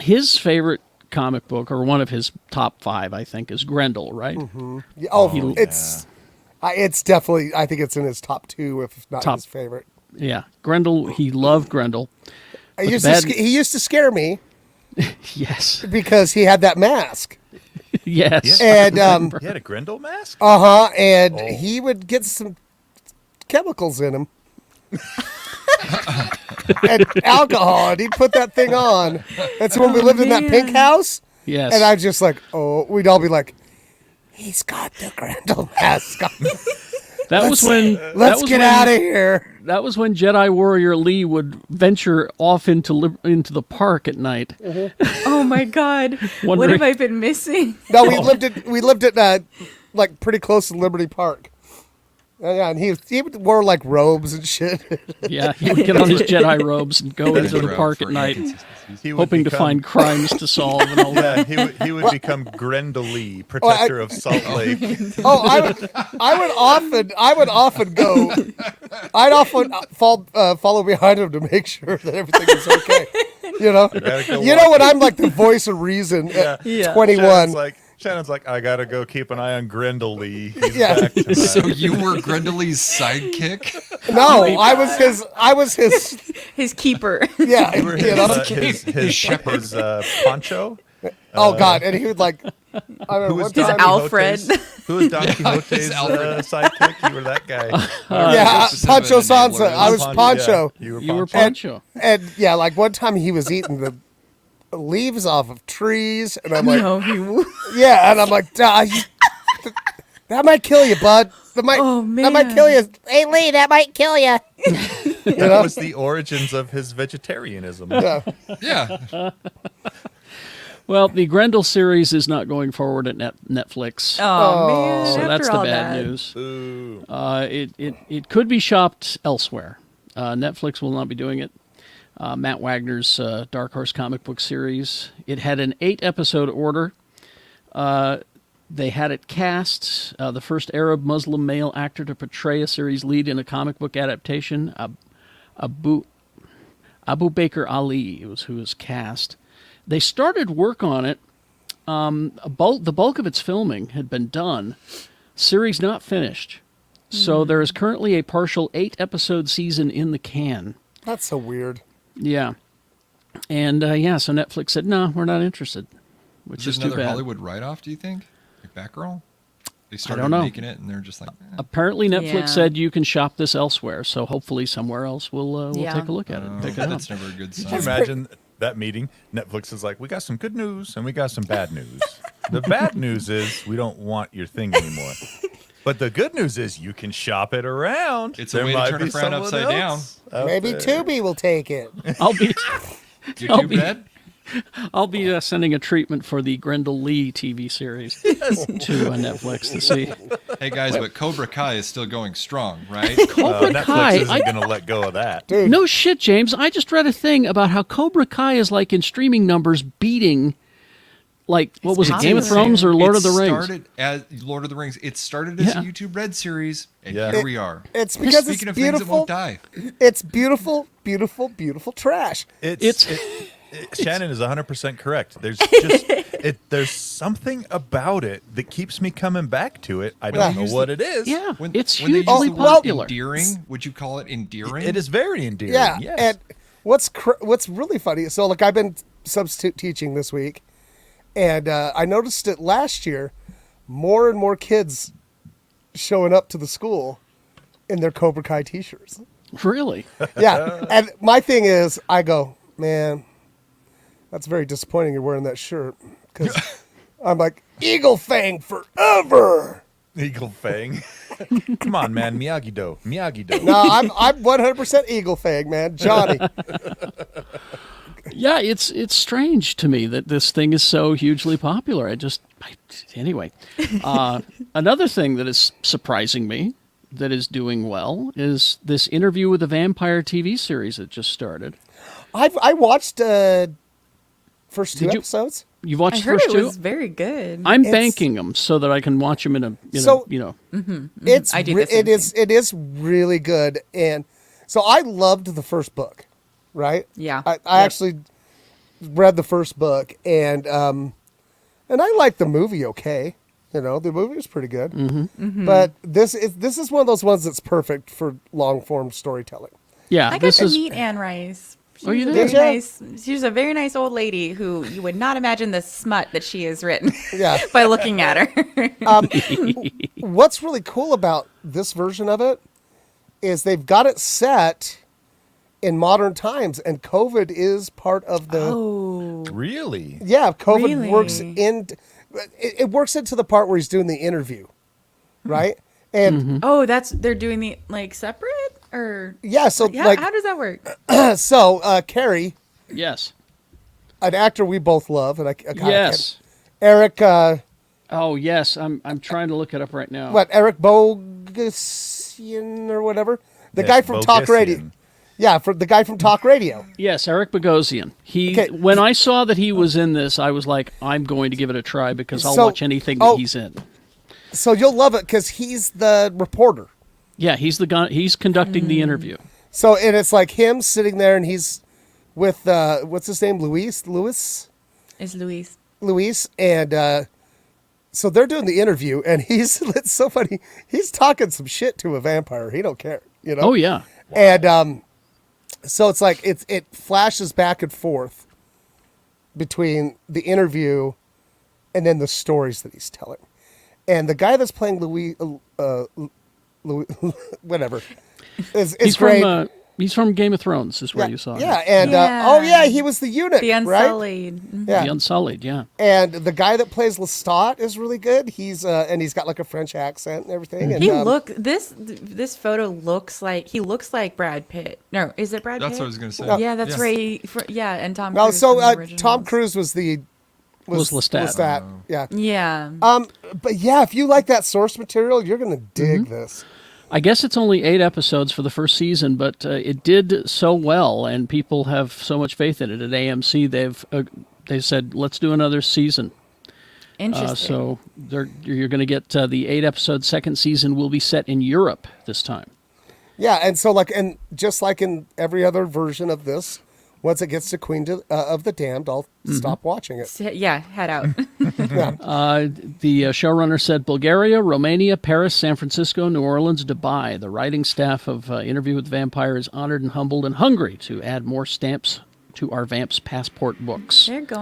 His favorite comic book, or one of his top 5, I think, is Grendel, right? Yeah, oh, it's definitely. I think it's in his top 2, if not Top- his favorite. Yeah. Grendel, he loved Grendel. He used to scare me Yes. because he had that mask. Yes. And He had a Grendel mask? and he would get some chemicals in him. And alcohol, and he'd put that thing on. And so when we lived in that pink house, Yes. and I just like, we'd all be like, he's got the Grendel mask on. That was when Let's get out of here. That was when Jedi Warrior Lee would venture off into the park at night. Oh my God. What Wondering- have I been missing? No, we lived at like pretty close to Liberty Park. Yeah, and he wore like robes and shit. Yeah, he would get on his Jedi robes and go into the park at night, He would hoping to become- find crimes to solve and all that. Yeah, he would become Grendel Lee, protector of Salt Lake. Oh, I would often go. I'd often follow behind him to make sure that everything was okay. You know, Gotta go you know when I'm like the voice of reason at Yeah. 21. Shannon's like, I gotta go keep an eye on Grendel Lee. He's Yeah. back tonight. So you were Grendelly's sidekick? No, I was his. His keeper. Yeah, You were you know? his poncho. Oh God, and he would like. I don't know, Who was one His time- Don Alfred. Quixote's- Who was Don his Quixote's Alfred. sidekick? You were that guy. Yeah, Just Pancho have an enabler. Sansa. I was Pancho. Yeah, you were You were Poncho. Poncho. And yeah, like one time he was eating the leaves off of trees, and I'm like, No, he w- yeah, and I'm like, that might kill you, bud. That might, Oh, that might man. kill you. Hey, Lee, that might kill you. That was the origins of his vegetarianism. Yeah. Yeah. Well, the Grendel series is not going forward at Netflix. Oh, man. So after that's the all bad that. news. Ooh. It could be shopped elsewhere. Netflix will not be doing it. Matt Wagner's Dark Horse comic book series. It had an 8-episode order. They had it cast. The first Arab Muslim male actor to portray a series lead in a comic book adaptation. Abu Bakr Ali was who was cast. They started work on it. The bulk of its filming had been done. Series not finished. So there is currently a partial 8-episode season in the can. That's so weird. Yeah. And so Netflix said, no, we're not interested, which Is is it too another bad. Hollywood write-off, do you think? Like Batgirl? They started don't know. making it, and they're just like, Apparently, Netflix Yeah. said you can shop this elsewhere, so hopefully somewhere else we'll Yeah. take a look at it and pick it up. that's never a good Can you sign. imagine that meeting? Netflix is like, we got some good news and we got some bad news. The bad news is we don't want your thing anymore. But the good news is you can shop it around. It's a way to turn a frown upside down. Maybe Tubi will take it. I'll be You're too be- bad? I'll be sending a treatment for the Grendel Lee TV series to Netflix to see. Hey, guys, but Cobra Kai is still going strong, right? Cobra Netflix Kai. isn't going to let go of that. Dude. No shit, James. I just read a thing about how Cobra Kai is like in streaming numbers beating, like what was it, Game of popular. Thrones or Lord It of the Rings? started as Lord of the Rings. It started as Yeah. a YouTube Red series, and Yeah. here we are. It's because it's Speaking of things that beautiful. won't die. It's beautiful, beautiful, beautiful trash. Shannon is 100% correct. There's just there's something about it that keeps me coming back to it. I don't know use what the- it is. Yeah, When, it's when they use hugely the word popular. endearing, would you call it endearing? It is very endearing. Yeah, Yes. and what's really funny? So, like, I've been substitute teaching this week, and I noticed it last year. More and more kids showing up to the school in their Cobra Kai T-shirts. Really? Yeah, and my thing is, I go, man, that's very disappointing. You're wearing that shirt because I'm like Eagle Fang forever. Eagle Fang. Come on, man. Miyagi-Do. Miyagi-Do. No, I'm 100% Eagle Fang, man. Johnny. Yeah, it's strange to me that this thing is so hugely popular. Anyway, another thing that is surprising me that is doing well is this Interview with the Vampire TV series that just started. I watched first two Did you- episodes. You've I watched the heard first it two? was very good. I'm It's- banking them so that I can watch them in a So- It's I do the same it is really good, and so I loved the first book, right? Yeah. I actually read the first book, and I liked the movie. Okay, the movie was pretty good, but this is one of those ones that's perfect for long form storytelling. Yeah, I got this to is meet Anne Rice. She Oh, you was did? a very Did ya? nice. She was a very nice old lady who you would not imagine the smut that she has written Yeah. by looking at her. What's really cool about this version of it is they've got it set in modern times, and COVID is part of the. Oh, Really? Yeah, COVID Really? works in. It works into the part where he's doing the interview, right? And Oh, they're doing the like separate or yeah, so yeah. like How does that work? Carrie, Yes. an actor we both love, and Yes. Eric. Oh, yes. I'm trying to look it up right now. What, Eric Bogosian or whatever, the Yes, guy from Talk Radio. Bogosian. Yeah, for the guy from Talk Radio. Yes, Eric Bogosian. Okay. When I saw that he was in this, I was like, I'm going to give it a try because I'll So- watch anything that oh. he's in. So you'll love it because he's the reporter. Yeah, he's the guy. He's conducting the interview. So and it's like him sitting there, and he's with what's his name, Luis, Is Luis? and so they're doing the interview, and it's so funny. He's talking some shit to a vampire. He don't care, you know. Oh yeah. And so it's like it flashes back and forth between the interview and then the stories that he's telling. And the guy that's playing Louis, whatever, is He's great. he's from Game of Thrones. Is where yeah, you saw yeah, him. and he was the eunuch, The right? Unsullied. Mhm. Yeah, The Unsullied. Yeah. and the guy that plays Lestat is really good. He's he's got like a French accent and everything. And, This photo looks like Brad Pitt. No, is it Brad Pitt? That's what I was going to say. Yeah, that's Yes. right. Yeah, and Tom well, Cruise. so from the originals. Tom Cruise was Lestat. Yeah. Yeah. But yeah, if you like that source material, you're gonna dig this. I guess it's only 8 episodes for the first season, but it did so well, and people have so much faith in it. At AMC, they said, let's do another season. Interesting. So you're going to get the 8-episode second season will be set in Europe this time. Yeah, and so and just like in every other version of this, once it gets to Queen of the Damned, I'll stop watching it. Yeah, head out. The showrunner said Bulgaria, Romania, Paris, San Francisco, New Orleans, Dubai. The writing staff of Interview with the Vampire is honored and humbled and hungry to add more stamps to our Vamps passport books. They're hitting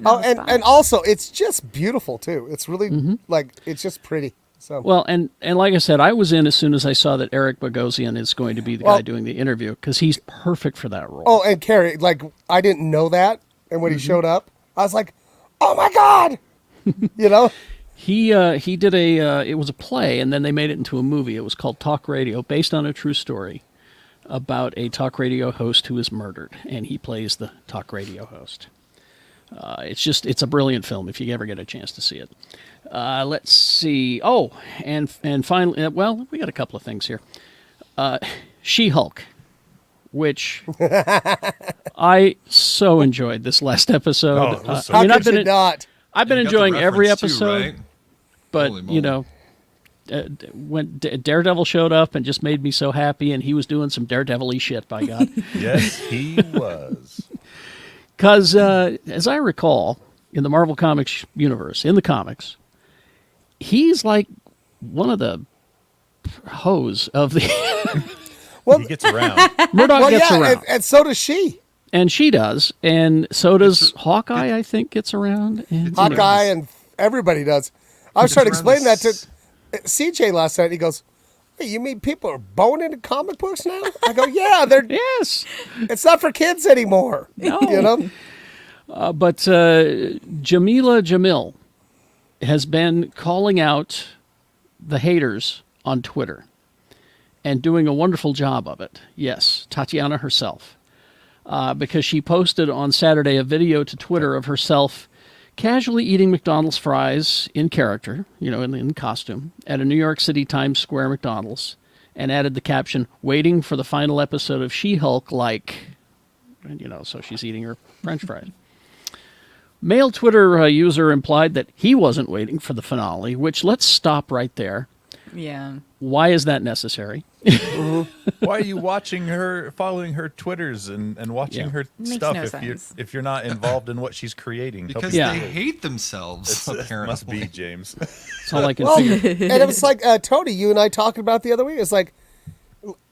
Oh, all the and spots. also it's just beautiful too. It's really it's just pretty. So Well, and like I said, I was in as soon as I saw that Eric Bogosian is going to be the guy doing the interview because he's perfect for that role. Oh, and Carrie, I didn't know that, and when he showed up, I was like, "Oh my god!" You know. He did it was a play, and then they made it into a movie. It was called Talk Radio, based on a true story about a talk radio host who is murdered, and he plays the talk radio host. It's a brilliant film if you ever get a chance to see it. Let's see. Oh, and finally, we got a couple of things here. She-Hulk, which I so enjoyed this last episode. Oh, it was so How I've could you been not? I've been You got the enjoying every reference too, episode, right? but Holy you moly. know, when Daredevil showed up and just made me so happy, and he was doing some Daredevil-y shit, by God. Yes, he was. Because, as I recall, in the Marvel Comics universe, in the comics, he's like one of the hoes of the... Well, He gets around. Murdoch well, gets yeah, around. and so does she. And she does. And so does Hawkeye, I think, gets around. And, Hawkeye and everybody does. I was trying to around explain that this- to CJ last night. He goes, "Hey, you mean people are boning in comic books now?" I go, "Yeah, Yes. it's not for kids anymore." No. You know. But Jamila Jamil has been calling out the haters on Twitter and doing a wonderful job of it. Yes, Tatiana herself. Because she posted on Saturday a video to Twitter of herself casually eating McDonald's fries in character, in costume, at a New York City Times Square McDonald's, and added the caption, "Waiting for the final episode of She-Hulk," so she's eating her French fries. Male Twitter user implied that he wasn't waiting for the finale, which let's stop right there. Yeah. Why is that necessary? Why are you following her Twitters and watching Yeah. her Makes stuff no if sense. you're not involved in what she's creating? Because Yeah. they hate themselves, It apparently. must be, James. That's all I can Well, figure. and it was like Tony, you and I talking about the other week. It's like,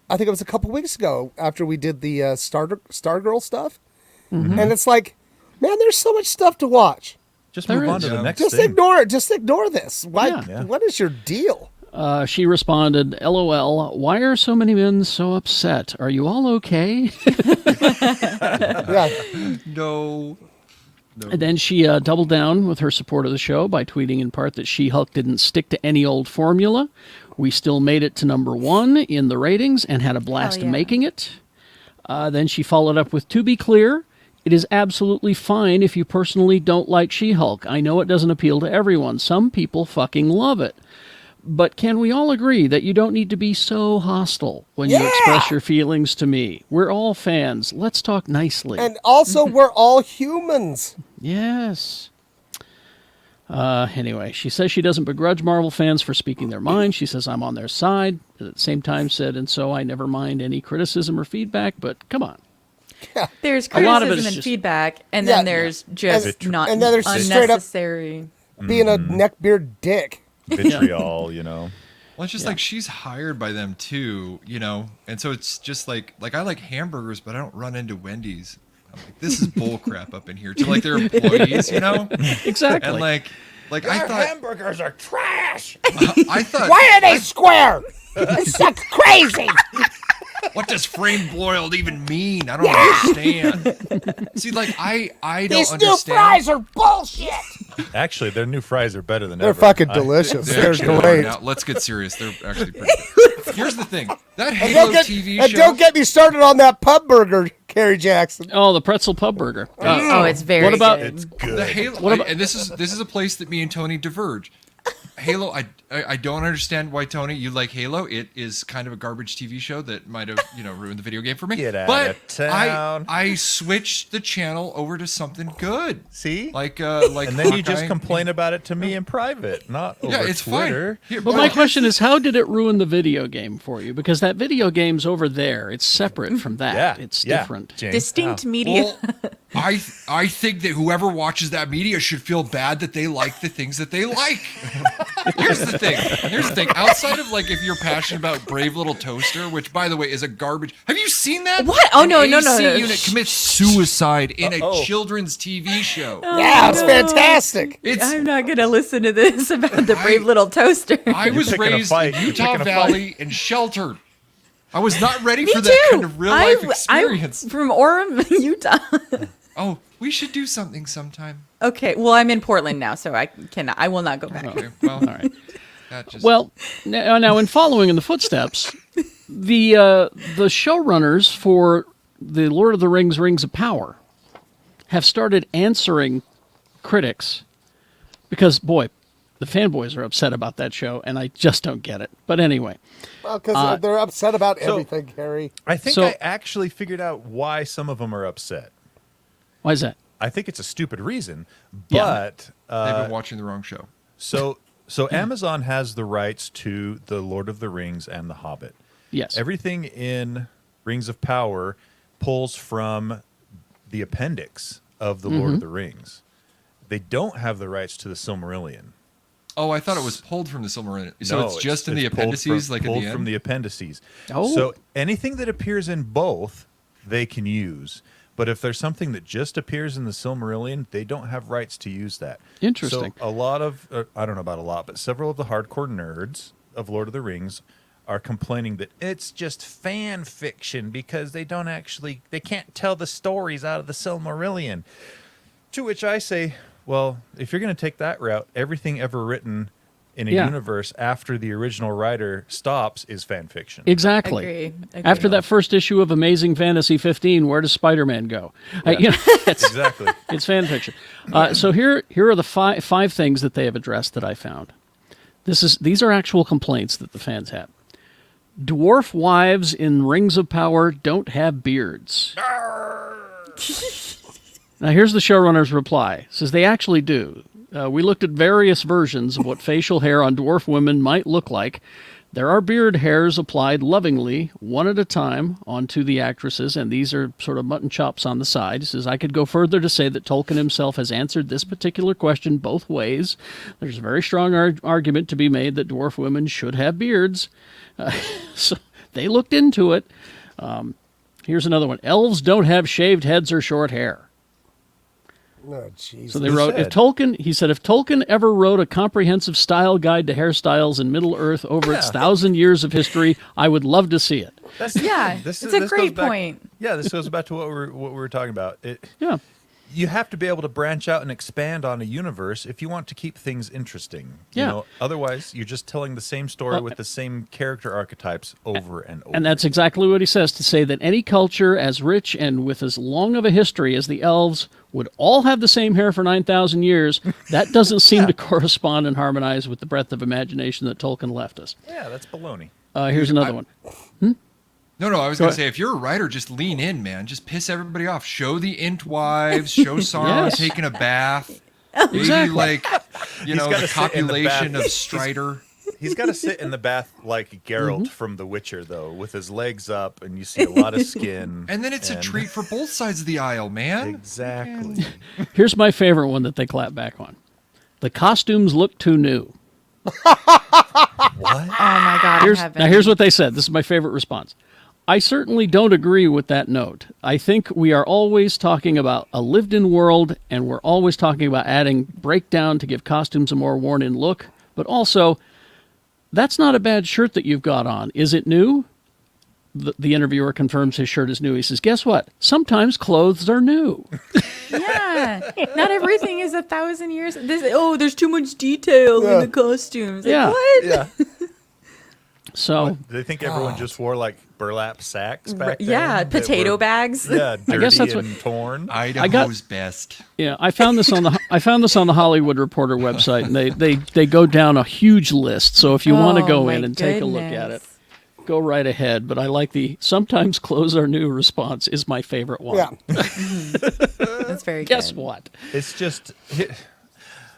I think it was a couple weeks ago after we did the Stargirl stuff, and it's like, man, there's so much stuff to watch. Just There move on is. to the Yeah. next Just thing. ignore it. Just ignore this. Why? Yeah. What is your deal? She responded, "LOL, why are so many men so upset? Are you all okay?" Yeah. No. And then she doubled down with her support of the show by tweeting in part that She-Hulk didn't stick to any old formula. We still made it to #1 in the ratings and had a blast Hell yeah. making it. Then she followed up with, to be clear, it is absolutely fine if you personally don't like She-Hulk. I know it doesn't appeal to everyone. Some people fucking love it. But can we all agree that you don't need to be so hostile when you express your feelings to me? We're all fans. Let's talk nicely. And also, we're all humans. Yes. Anyway, she says she doesn't begrudge Marvel fans for speaking their mind. She says, I'm on their side. At the same time said, and so I never mind any criticism or feedback, but come on. There's A lot of it criticism is and just- feedback, and Yeah. then there's just not and then there's just straight up- unnecessary. Being a neckbeard dick. Vitriol, you know. Well, it's just like she's hired by them too, you know, and so it's just like I like hamburgers, but I don't run into Wendy's. I'm like, this is bull crap up in here to like their employees, you know, Exactly. and like I thought hamburgers are trash. I thought Why are they square? It's so crazy. what does frame broiled even mean? I don't understand. See, like I don't These understand. new fries are bullshit. Actually, their new fries are better than They're ever. fucking delicious. They They're actually are. great. Now, let's get serious. They're actually pretty good. Here's the thing. That And Halo don't, TV and show. don't get me started on that pub burger, Carrie Jackson. Oh, the pretzel pub burger. Oh, it's very what about- good. It's good. The Halo, and this is a place that me and Tony diverge. Halo, I don't understand why, Tony, you like Halo. It is kind of a garbage TV show that might have ruined the video game for me. Get out but of town. I switched the channel over to something good. See? like And then you just Hawkeye. complain about it to me in private, not over Yeah, it's Twitter. fine. Here, But my question is, how did it ruin the video game for you? Because that video game's over there. It's separate from that. Yeah, It's yeah, different. James. Distinct media. Well, I think that whoever watches that media should feel bad that they like the things that they like. Here's the thing. Outside of like if you're passionate about Brave Little Toaster, which by the way is a garbage. Have you seen that? What? Oh, An no, no, AC no, no. unit commits suicide in a children's TV show. Yeah, it's fantastic. It's I'm not going to listen to this about the brave little toaster. I was picking a raised fight. in You're Utah picking a Valley and sheltered. I was not ready Me for too. that kind of real life experience. I'm from Orem, Utah. Oh, we should do something sometime. Okay, well, I'm in Portland now, so I will not go back. Okay, well, all right. That just, Well, now in following in the footsteps, the showrunners for the Lord of the Rings: Rings of Power have started answering critics because, boy, the fanboys are upset about that show, and I just don't get it. But anyway, Well, because they're upset about everything, Carrie. I think So- I actually figured out why some of them are upset. why is that? I think it's a stupid reason, Yeah. but they've been watching the wrong show. so Amazon has the rights to the Lord of the Rings and the Hobbit. Yes. Everything in Rings of Power pulls from the appendix of the Lord of the Rings. They don't have the rights to the Silmarillion. Oh, I thought it was pulled from the Silmarillion. So No, it's just in the pulled appendices, from, like at pulled the from end. the appendices. Oh. So anything that appears in both, they can use. But if there's something that just appears in the Silmarillion, they don't have rights to use that. Interesting. So a lot of, I don't know about a lot, but several of the hardcore nerds of Lord of the Rings are complaining that it's just fan fiction because they can't tell the stories out of the Silmarillion. To which I say, well, if you're going to take that route, everything ever written in a Yeah. universe after the original writer stops is fan fiction. Exactly. Agree. After that first issue of Amazing Fantasy 15, where does Spider-Man go? It's Exactly. it's fan fiction. So here are the five things that they have addressed that I found. These are actual complaints that the fans have. Dwarf wives in Rings of Power don't have beards. Now here's the showrunner's reply. It says they actually do. We looked at various versions of what facial hair on dwarf women might look like. There are beard hairs applied lovingly, one at a time, onto the actresses, and these are sort of mutton chops on the side. He says, I could go further to say that Tolkien himself has answered this particular question both ways. There's a very strong argument to be made that dwarf women should have beards. So they looked into it. Here's another one. Elves don't have shaved heads or short hair. Oh, jeez. So they Who wrote, said? if Tolkien ever wrote a comprehensive style guide to hairstyles in Middle Earth over its 1,000 years of history, I would love to see it. That's Yeah, it's a goes great back- point. Yeah, this goes back to what we were talking about. Yeah. you have to be able to branch out and expand on a universe if you want to keep things interesting. Yeah. You know, otherwise, you're just telling the same story with the same character archetypes over and over. And that's exactly what he says, to say that any culture as rich and with as long of a history as the elves would all have the same hair for 9,000 years. That doesn't seem to correspond and harmonize with the breadth of imagination that Tolkien left us. Yeah, that's baloney. Here's another one. No, I was going to say, if you're a writer, just lean in, man. Just piss everybody off. Show the Entwives, show Sauron Yes. taking a bath. Exactly. Maybe, like, you know, gotta the sit in the copulation bath. of Strider. He's got to sit in the bath like Geralt from The Witcher, though, with his legs up, and you see a lot of skin. And then it's a treat for both sides of the aisle, man. Exactly. Here's my favorite one that they clap back on. The costumes look too new. What? Oh my God, in heaven. Now, here's what they said. This is my favorite response. I certainly don't agree with that note. I think we are always talking about a lived-in world, and we're always talking about adding breakdown to give costumes a more worn-in look. But also, that's not a bad shirt that you've got on. Is it new? The interviewer confirms his shirt is new. He says, guess what? Sometimes clothes are new. Yeah, not everything is 1,000 years. There's too much detail in the costumes. Like, Yeah. what? Yeah. So, They think everyone just wore, like, burlap sacks back then? Yeah, that potato were, bags. Yeah, dirty guess that's and torn. Idaho's best. yeah, I found this on the Hollywood Reporter website, and they go down a huge list. So if you want to Oh, go my in and take a look at it, goodness. go right ahead. But I like the sometimes clothes are new response is my favorite one. Yeah. That's very Guess good. what? It's just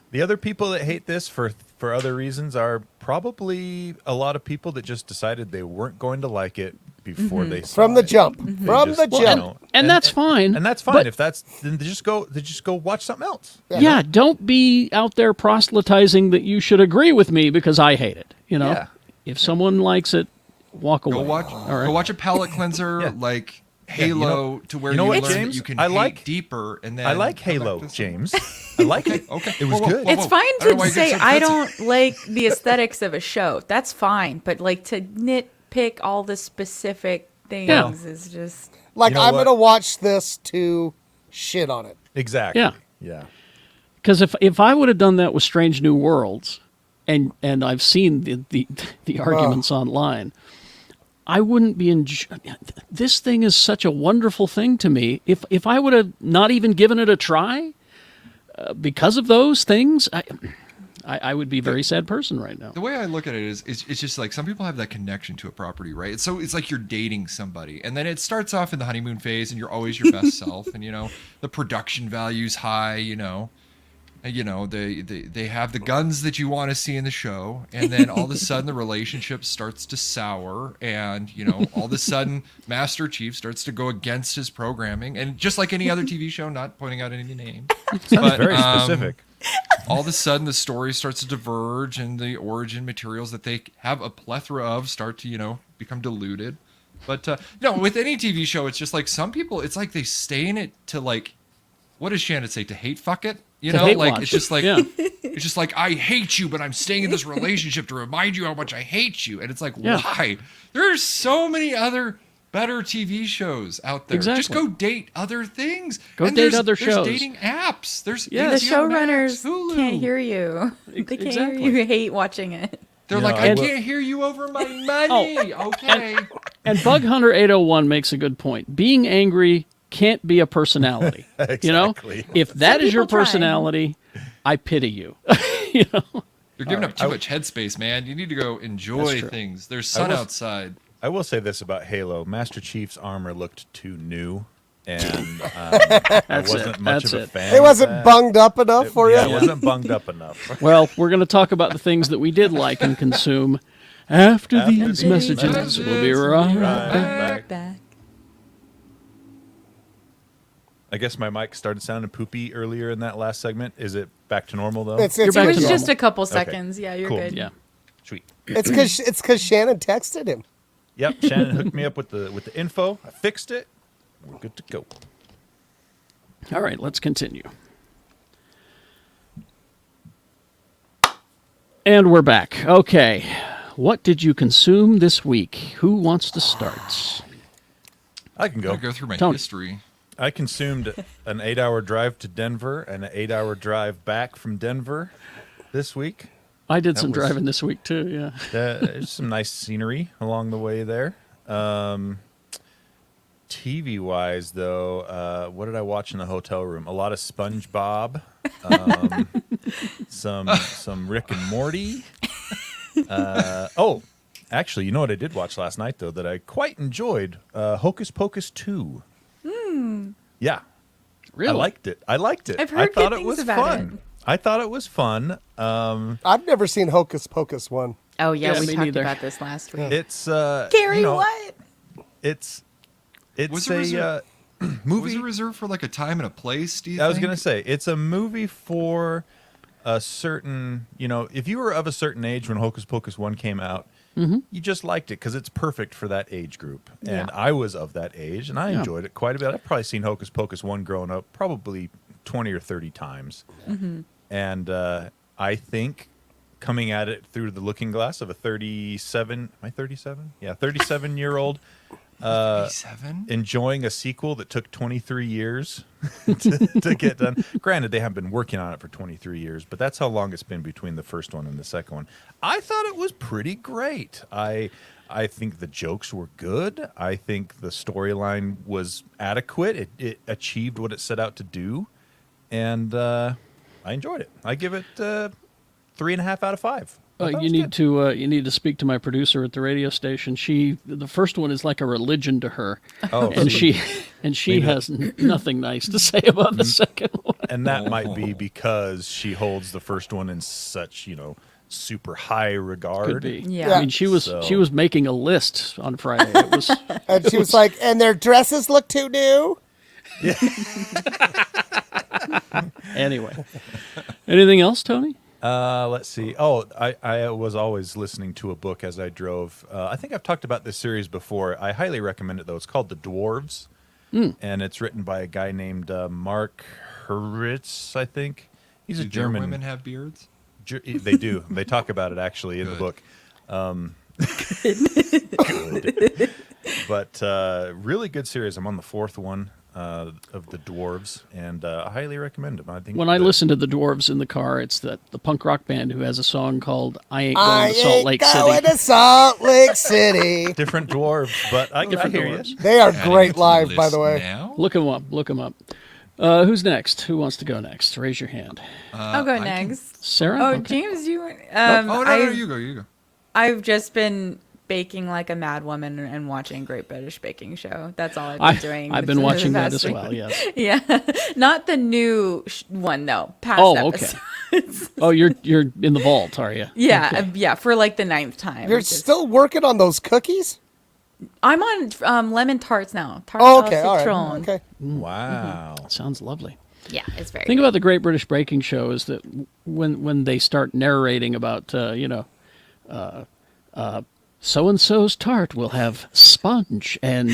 the other people that hate this for other reasons are probably a lot of people that just decided they weren't going to like it before they saw From the it. jump. They From just, the you jump. know, And that's fine. And that's fine. But- If that's then they just go watch something else. Yeah, don't be out there proselytizing that you should agree with me because I hate it. You know, Yeah. if someone likes it, walk away. Go watch, All right. go watch a palate cleanser Yeah. like Yeah, you Halo know- to where you know you what, learn James? that you can I hate like- deeper. And then I like come back Halo, to something. James. I like it. Okay. It was Whoa, good. whoa, It's whoa. fine I don't know to why you say get so I defensive. don't like the aesthetics of a show. That's fine, but like to nitpick all the specific things is just Like, You know I'm what? going to watch this to shit on it. Exactly. Yeah. Yeah. Because if I would have done that with Strange New Worlds, and I've seen the arguments online, I wouldn't be this thing is such a wonderful thing to me. If I would have not even given it a try because of those things, I would be a very sad person right now. The way I look at it is it's just like some people have that connection to a property, right? So it's like you're dating somebody, and then it starts off in the honeymoon phase, and you're always your best self, and the production value's high, they have the guns that you want to see in the show, and then all of a sudden the relationship starts to sour, and all of a sudden Master Chief starts to go against his programming, and just like any other TV show, not pointing out any names, Sounds very specific. all of a sudden the story starts to diverge, and the origin materials that they have a plethora of start to become diluted. But with any TV show, it's just like some people, it's like they stay in it to, like, what does Shannon say, to hate fuck it? Hate Like watch it's just it. like Yeah. it's just like, I hate you, but I'm staying in this relationship to remind you how much I hate you. And it's like, Yeah. why? There are so many other better TV shows out there. Just Exactly. go date other things. Go And date there's other shows. There's dating apps. There's Yes. the HBO Max, showrunners Hulu. can't hear you. They can't Exactly. hear you. Hate watching it. They're You like, know, I I will- can't hear you over my money. Okay. And Bug Hunter 801 makes a good point. Being angry can't be a personality. Exactly. If that is your people try. personality, I pity you. You're giving up too much headspace, man. You need to go That's enjoy true. things. There's sun was- outside. I will say this about Halo: Master Chief's armor looked too new, and I That's wasn't it. much That's of a it. fan. It of wasn't that. bunged up enough for Yeah, you? it wasn't bunged up enough. Well, we're going to talk about the things that we did like and consume after After these these messages. messages. We'll be right Right back. back. I guess my mic started sounding poopy earlier in that last segment. Is it back to normal though? It's You're it's back It to was normal. just a couple seconds. Yeah, you're Cool. good. Yeah. Sweet. it's because Shannon texted him. Yep. Shannon hooked me up with the info. I fixed it. We're good to go. All right, let's continue. And we're back. Okay. What did you consume this week? Who wants to start? I can I'll go. go through my Tony. history. I consumed an 8-hour drive to Denver and an 8-hour drive back from Denver this week. I did That some was- driving this week too. Yeah. There's some nice scenery along the way there. TV wise, though, what did I watch in the hotel room? A lot of SpongeBob, some Rick and Morty. Actually, you know what I did watch last night though that I quite enjoyed? Hocus Pocus 2. Yeah, Really? I liked it. I've heard I thought good it things was about fun. it. I thought it was fun. I've never seen Hocus Pocus 1. Oh yeah, Yeah, we me talked neither. about this last week. It's Gary, you know, what? It's Was it a Was movie. it reserved for like a time and a place? Do you I was think? gonna say it's a movie for a certain, if you were of a certain age when Hocus Pocus 1 came out, you just liked it because it's perfect for that age group. And I was of that age, and I Yeah. enjoyed it quite a bit. I've probably seen Hocus Pocus 1 growing up probably 20 or 30 times. And I think coming at it through the looking glass of a 37, am I 37? Yeah, 37-year-old 37? enjoying a sequel that took 23 years to get done. Granted, they haven't been working on it for 23 years, but that's how long it's been between the first one and the second one. I thought it was pretty great. I think the jokes were good. I think the storyline was adequate. It achieved what it set out to do, and I enjoyed it. I give it 3.5 out of 5. I thought it You was need good. to speak to my producer at the radio station. The first one is like a religion to her, Oh, and so- she has nothing nice to say about the second one. And that might be because she holds the first one in such, super high regard. Could be. Yeah. I mean, she was making a list on Friday. It was And she was like, and their dresses look too new? anyway. Anything else, Tony? Let's see. Oh, I was always listening to a book as I drove. I think I've talked about this series before. I highly recommend it, though. It's called The Dwarves, and it's written by a guy named Mark Hurwitz, I think. He's a Do German. women have beards? They do. They talk about it, actually, in the Good. book. Good. But really good series. I'm on the 4th one of The Dwarves, and I highly recommend them. I think When I that- listen to the Dwarves in the car, it's the punk rock band who has a song called "I Ain't Going I to Salt ain't Lake going City." to Salt Lake City. different dwarves, but I Different hear dwarves. you. They are Adding it great to the live, by list the way. Now? Look them up. Look them up. Who's next? Who wants to go next? Raise your hand. I'll go I can- next. Sarah. Oh, Okay. James, you. Oh, no, I've, you go. I've just been baking like a mad woman and watching Great British Baking Show. That's all I've been doing. I've been the watching that past as week. well. Yes. Yeah, not the new one though. Past Oh, okay. episodes. Oh, you're in the vault, are you? Yeah, yeah, for like the 9th time. You're which is- still working on those cookies? I'm on lemon tarts now. Tarte Oh, au okay, all citron. right. Okay. Wow. Sounds lovely. Yeah, it's very. The thing good. about the Great British Baking Show is that when they start narrating about so and so's tart will have sponge and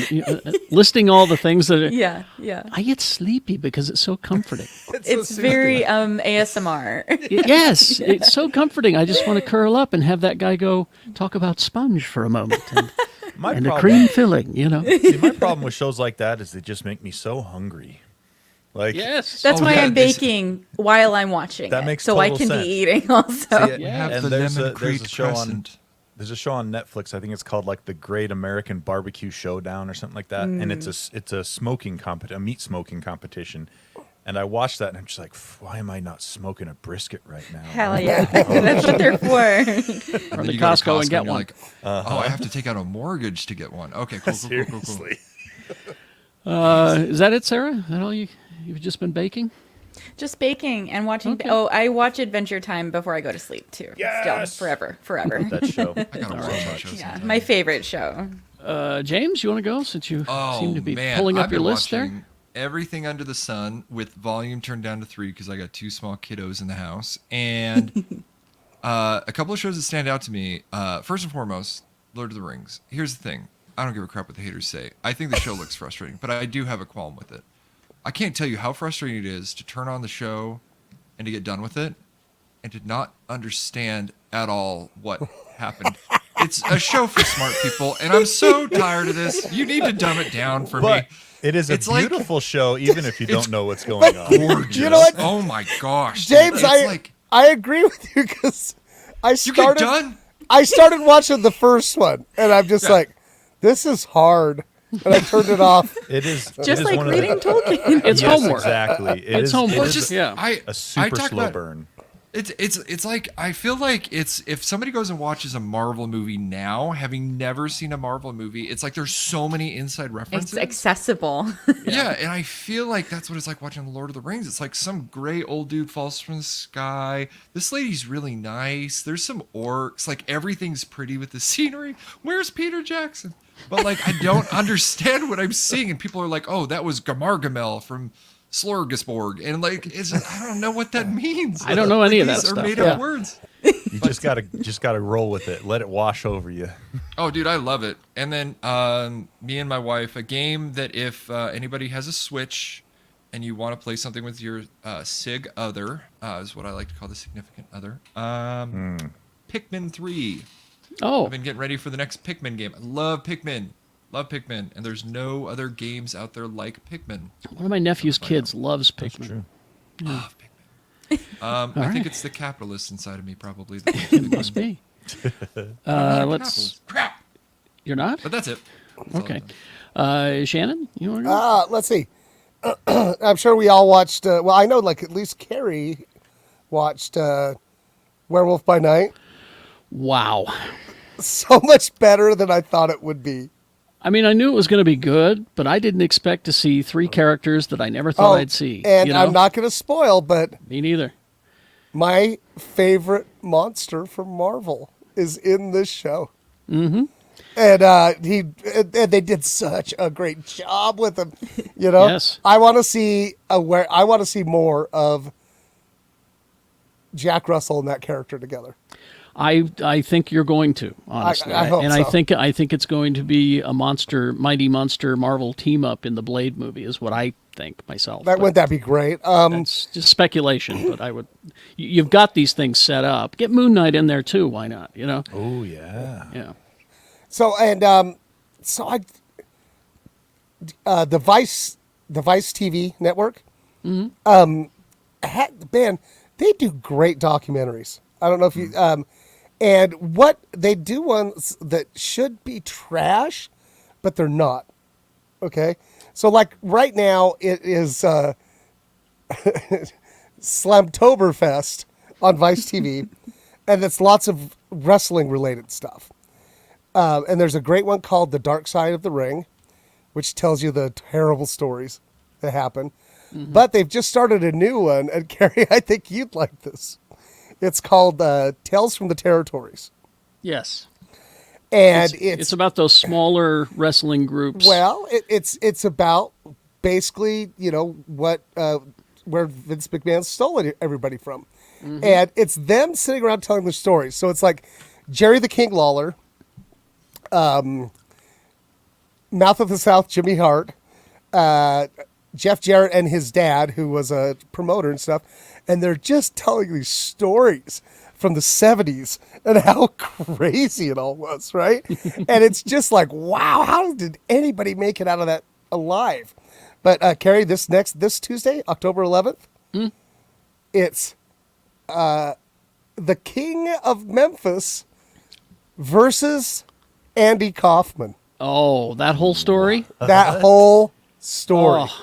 listing all the things that are, Yeah. I get sleepy because it's so comforting. It's very ASMR. Yes, it's so comforting. I just want to curl up and have that guy go talk about sponge for a moment and My the problem, cream filling. see, my problem with shows like that is they just make me so hungry. Like, Yes. That's Oh, why yeah, I'm this- baking while I'm watching That it, makes so I total can sense. be eating also. See, We have and the there's lemon a crate show on crescent. there's a show on Netflix. I think it's called like the Great American Barbecue Showdown or something like that. And it's a smoking a meat smoking competition. And I watched that and I'm just like, why am I not smoking a brisket right now? Hell yeah, that's what they're for. Or And the then you go to Costco and get you're one. Like, oh, I have to take out a mortgage to get one. Okay, cool. Seriously. Is that it, Sarah? Is that all you've just been baking? Just baking and watching. Okay. Oh, I watch Adventure Time before I go to sleep too. Yes! Still, forever. That show. I gotta watch that show Yeah, sometime. my favorite show. James, you want to go since you Oh, seem to be man. pulling up I've your been list there? watching Everything Under the Sun with volume turned down to 3 because I got 2 small kiddos in the house. And a couple of shows that stand out to me. First and foremost, Lord of the Rings. Here's the thing. I don't give a crap what the haters say. I think the show looks frustrating, but I do have a qualm with it. I can't tell you how frustrating it is to turn on the show and to get done with it and to not understand at all what happened It's a show for smart people, and I'm so tired of this. You need to dumb it down for But me. it is a It's like- beautiful show, even if you don't know what's going on. Gorgeous. You know what? Oh my gosh, James, It's I agree with you because you get done. I started watching the first one, and I'm just like, this is hard, and I turned it off. It is it Just is like one reading of the, Tolkien. It's yes, homework. Exactly. It's homework. It It's is just Yeah. a I super talk slow about- burn. It's like I feel like it's if somebody goes and watches a Marvel movie now, having never seen a Marvel movie, it's like there's so many inside references. It's accessible. Yeah, and I feel like that's what it's like watching The Lord of the Rings. It's like some gray old dude falls from the sky. This lady's really nice. There's some orcs. Like everything's pretty with the scenery. Where's Peter Jackson? But like I don't understand what I'm seeing, and people are like, "Oh, that was Gamargamel from Slorgasborg," and like I don't know what that means. I don't know any of that These are stuff. made Yeah. up words. You just gotta roll with it. Let it wash over you. Oh, dude, I love it. And then me and my wife, a game that if anybody has a Switch and you want to play something with your sig other, is what I like to call the significant other. Pikmin 3. Oh, I've been getting ready for the next Pikmin game. I love Pikmin. Love Pikmin. And there's no other games out there like Pikmin. one of my nephew's kids loves Pikmin. Love Pikmin. I right. think it's the capitalist inside of me, probably. It must be. Let's. Crap. You're not? But that's it. That's all Okay. I've done. Shannon, you want to go? Let's see. I'm sure we all watched. Well, I know, like at least Carrie watched Werewolf by Night. Wow. So much better than I thought it would be. I mean, I knew it was going to be good, but I didn't expect to see three characters that I never thought I'd see. And you know? I'm not going to spoil, but Me neither. my favorite monster from Marvel is in this show. Mm-hmm. And they did such a great job with him. You know, Yes. I want to see more of Jack Russell and that character together. I think you're going to, honestly. I hope and so. I think it's going to be a mighty monster Marvel team up in the Blade movie is what I think myself. But Wouldn't that be great? it's just speculation, but I would you've got these things set up. Get Moon Knight in there too, why not, you know? Oh yeah. Yeah. So the Vice TV network, man, they do great documentaries. I don't know if you, and what they do ones that should be trash, but they're not. Okay, so like right now it is Slamtoberfest on Vice TV, and it's lots of wrestling related stuff. And there's a great one called The Dark Side of the Ring, which tells you the terrible stories that happen. Mm-hmm. But they've just started a new one, and Carrie, I think you'd like this. It's called Tales from the Territories. Yes. And It's about those smaller wrestling groups. well, it's about basically, you know, what where Vince McMahon stole everybody from. Mm-hmm. And it's them sitting around telling their stories. So it's like Jerry the King Lawler, Mouth of the South, Jimmy Hart, Jeff Jarrett and his dad, who was a promoter and stuff. And they're just telling these stories from the 70s and how crazy it all was, right? And it's just like, wow, how did anybody make it out of that alive? But Carrie, this Tuesday, October 11th, it's the King of Memphis versus Andy Kaufman. Oh, that whole story? That whole story. Oh,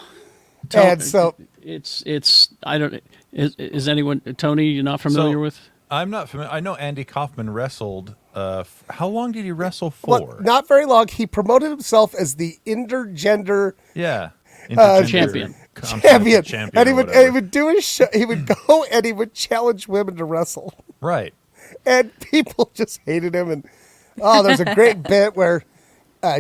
and so it's I don't is anyone Tony you're not familiar with? I'm not familiar. I know Andy Kaufman wrestled. How long did he wrestle for? well, not very long. He promoted himself as the intergender Yeah. Champion. champion. And he would whatever. do his show. He would go and he would challenge women to wrestle. Right. And people just hated him. And there's a great bit where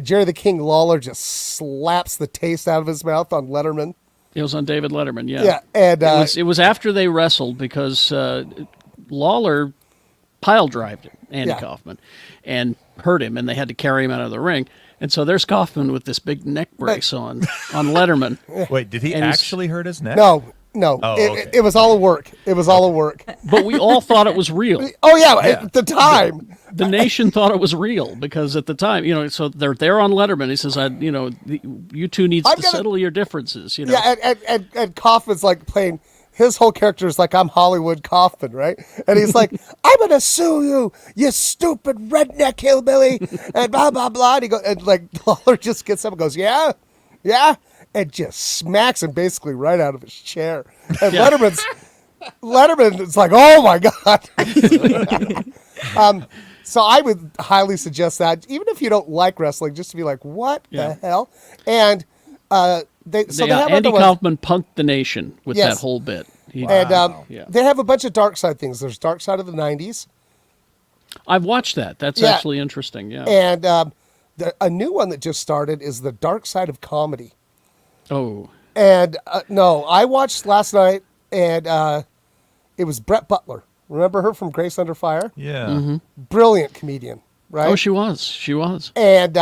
Jerry the King Lawler just slaps the taste out of his mouth on Letterman. It was on David Letterman, yeah. Yeah, and it was after they wrestled because Lawler pile drived him, Andy Kaufman, and hurt him, and they had to carry him out of the ring. And so there's Kaufman with this big neck brace on Letterman. Wait, did he And he's- actually hurt his neck? no, No, Oh, it, okay. it was all a work. It was all a work. But we all thought it was real. Oh yeah, at the time. The nation thought it was real because at the time, so they're there on Letterman. He says, you two needs to settle your differences. Yeah, and Kaufman's like playing. His whole character is like, I'm Hollywood Kaufman, right? And he's like, I'm gonna sue you, you stupid redneck hillbilly, and blah blah blah. And like Lawler just gets up and goes, yeah, and just smacks him basically right out of his chair. And Letterman is like, oh my god. So I would highly suggest that, even if you don't like wrestling, just to be like, what the hell? And they have Andy other ones. Kaufman punked the nation with Yes. that whole bit. And they have a bunch of dark side things. There's Dark Side of the 90s. I've watched that. That's actually interesting. Yeah. And a new one that just started is the Dark Side of Comedy. Oh. And no, I watched last night, and it was Brett Butler. Remember her from Grace Under Fire? Yeah. Mm-hmm. Brilliant comedian, right? Oh, she was. And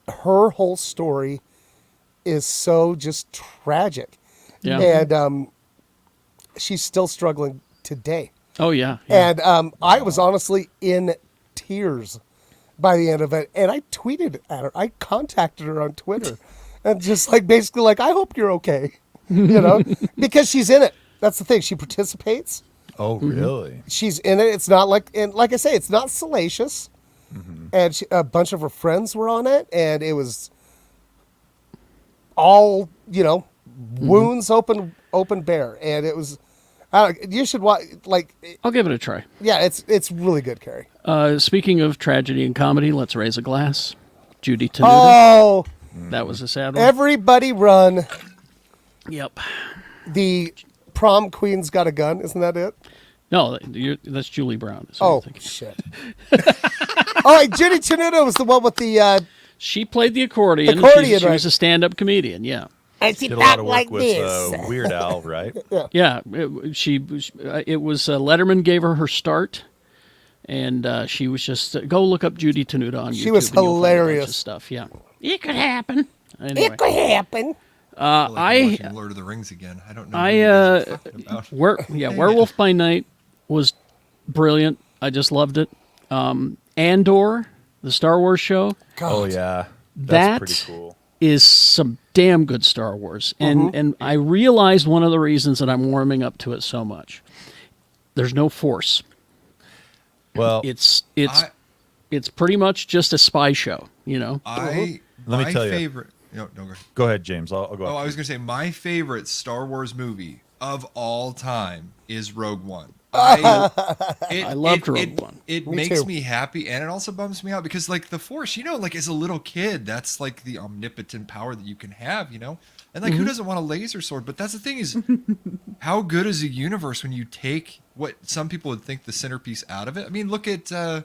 her whole story is so just tragic. Yeah. And she's still struggling today. Oh, yeah. And I was honestly in tears by the end of it. And I tweeted at her. I contacted her on Twitter. And just like, basically like, I hope you're okay. Because she's in it. That's the thing. She participates. Oh, really? She's in it. It's not like, and like I say, it's not salacious. And a bunch of her friends were on it. And it was all, wounds open bare. And it was, you should watch, like. I'll give it a try. Yeah, it's really good, Carrie. Speaking of tragedy and comedy, let's raise a glass. Judy Tenuta. Oh, That was a sad one. everybody run. Yep. The prom queen's got a gun. Isn't that it? No, that's Julie Brown. Is what I'm Oh, thinking. shit. All right, Judy Tenuta was the one with the... She played the accordion. Accordion, She right. was a stand-up comedian, yeah. And she Did a lot back of work like with this. Weird Al, right? Yeah, it was Letterman gave her start, and she was just go look up Judy Tenuta on YouTube. She was and you'll find a bunch of hilarious. stuff. Yeah, it could happen. Anyway, It could happen. I feel like I'm watching Lord of the Rings again. I don't know. What you guys are talking about. Werewolf by Night was brilliant. I just loved it. Andor, the Star Wars show, Oh, yeah. That's That- pretty cool. is some damn good Star Wars. And I realized one of the reasons that I'm warming up to it so much. There's no force. Well, It's pretty much just a spy show, Let me My tell you. favorite. No, go ahead. go ahead, James. I'll go. Oh, after I was you. gonna say my favorite Star Wars movie of all time is Rogue One. I loved Rogue One. It Me makes too. me happy, and it also bums me out because, like, the Force, like as a little kid, that's like the omnipotent power that you can have, and like who doesn't want a laser sword? But that's the thing is, how good is a universe when you take what some people would think the centerpiece out of it? I mean, look at the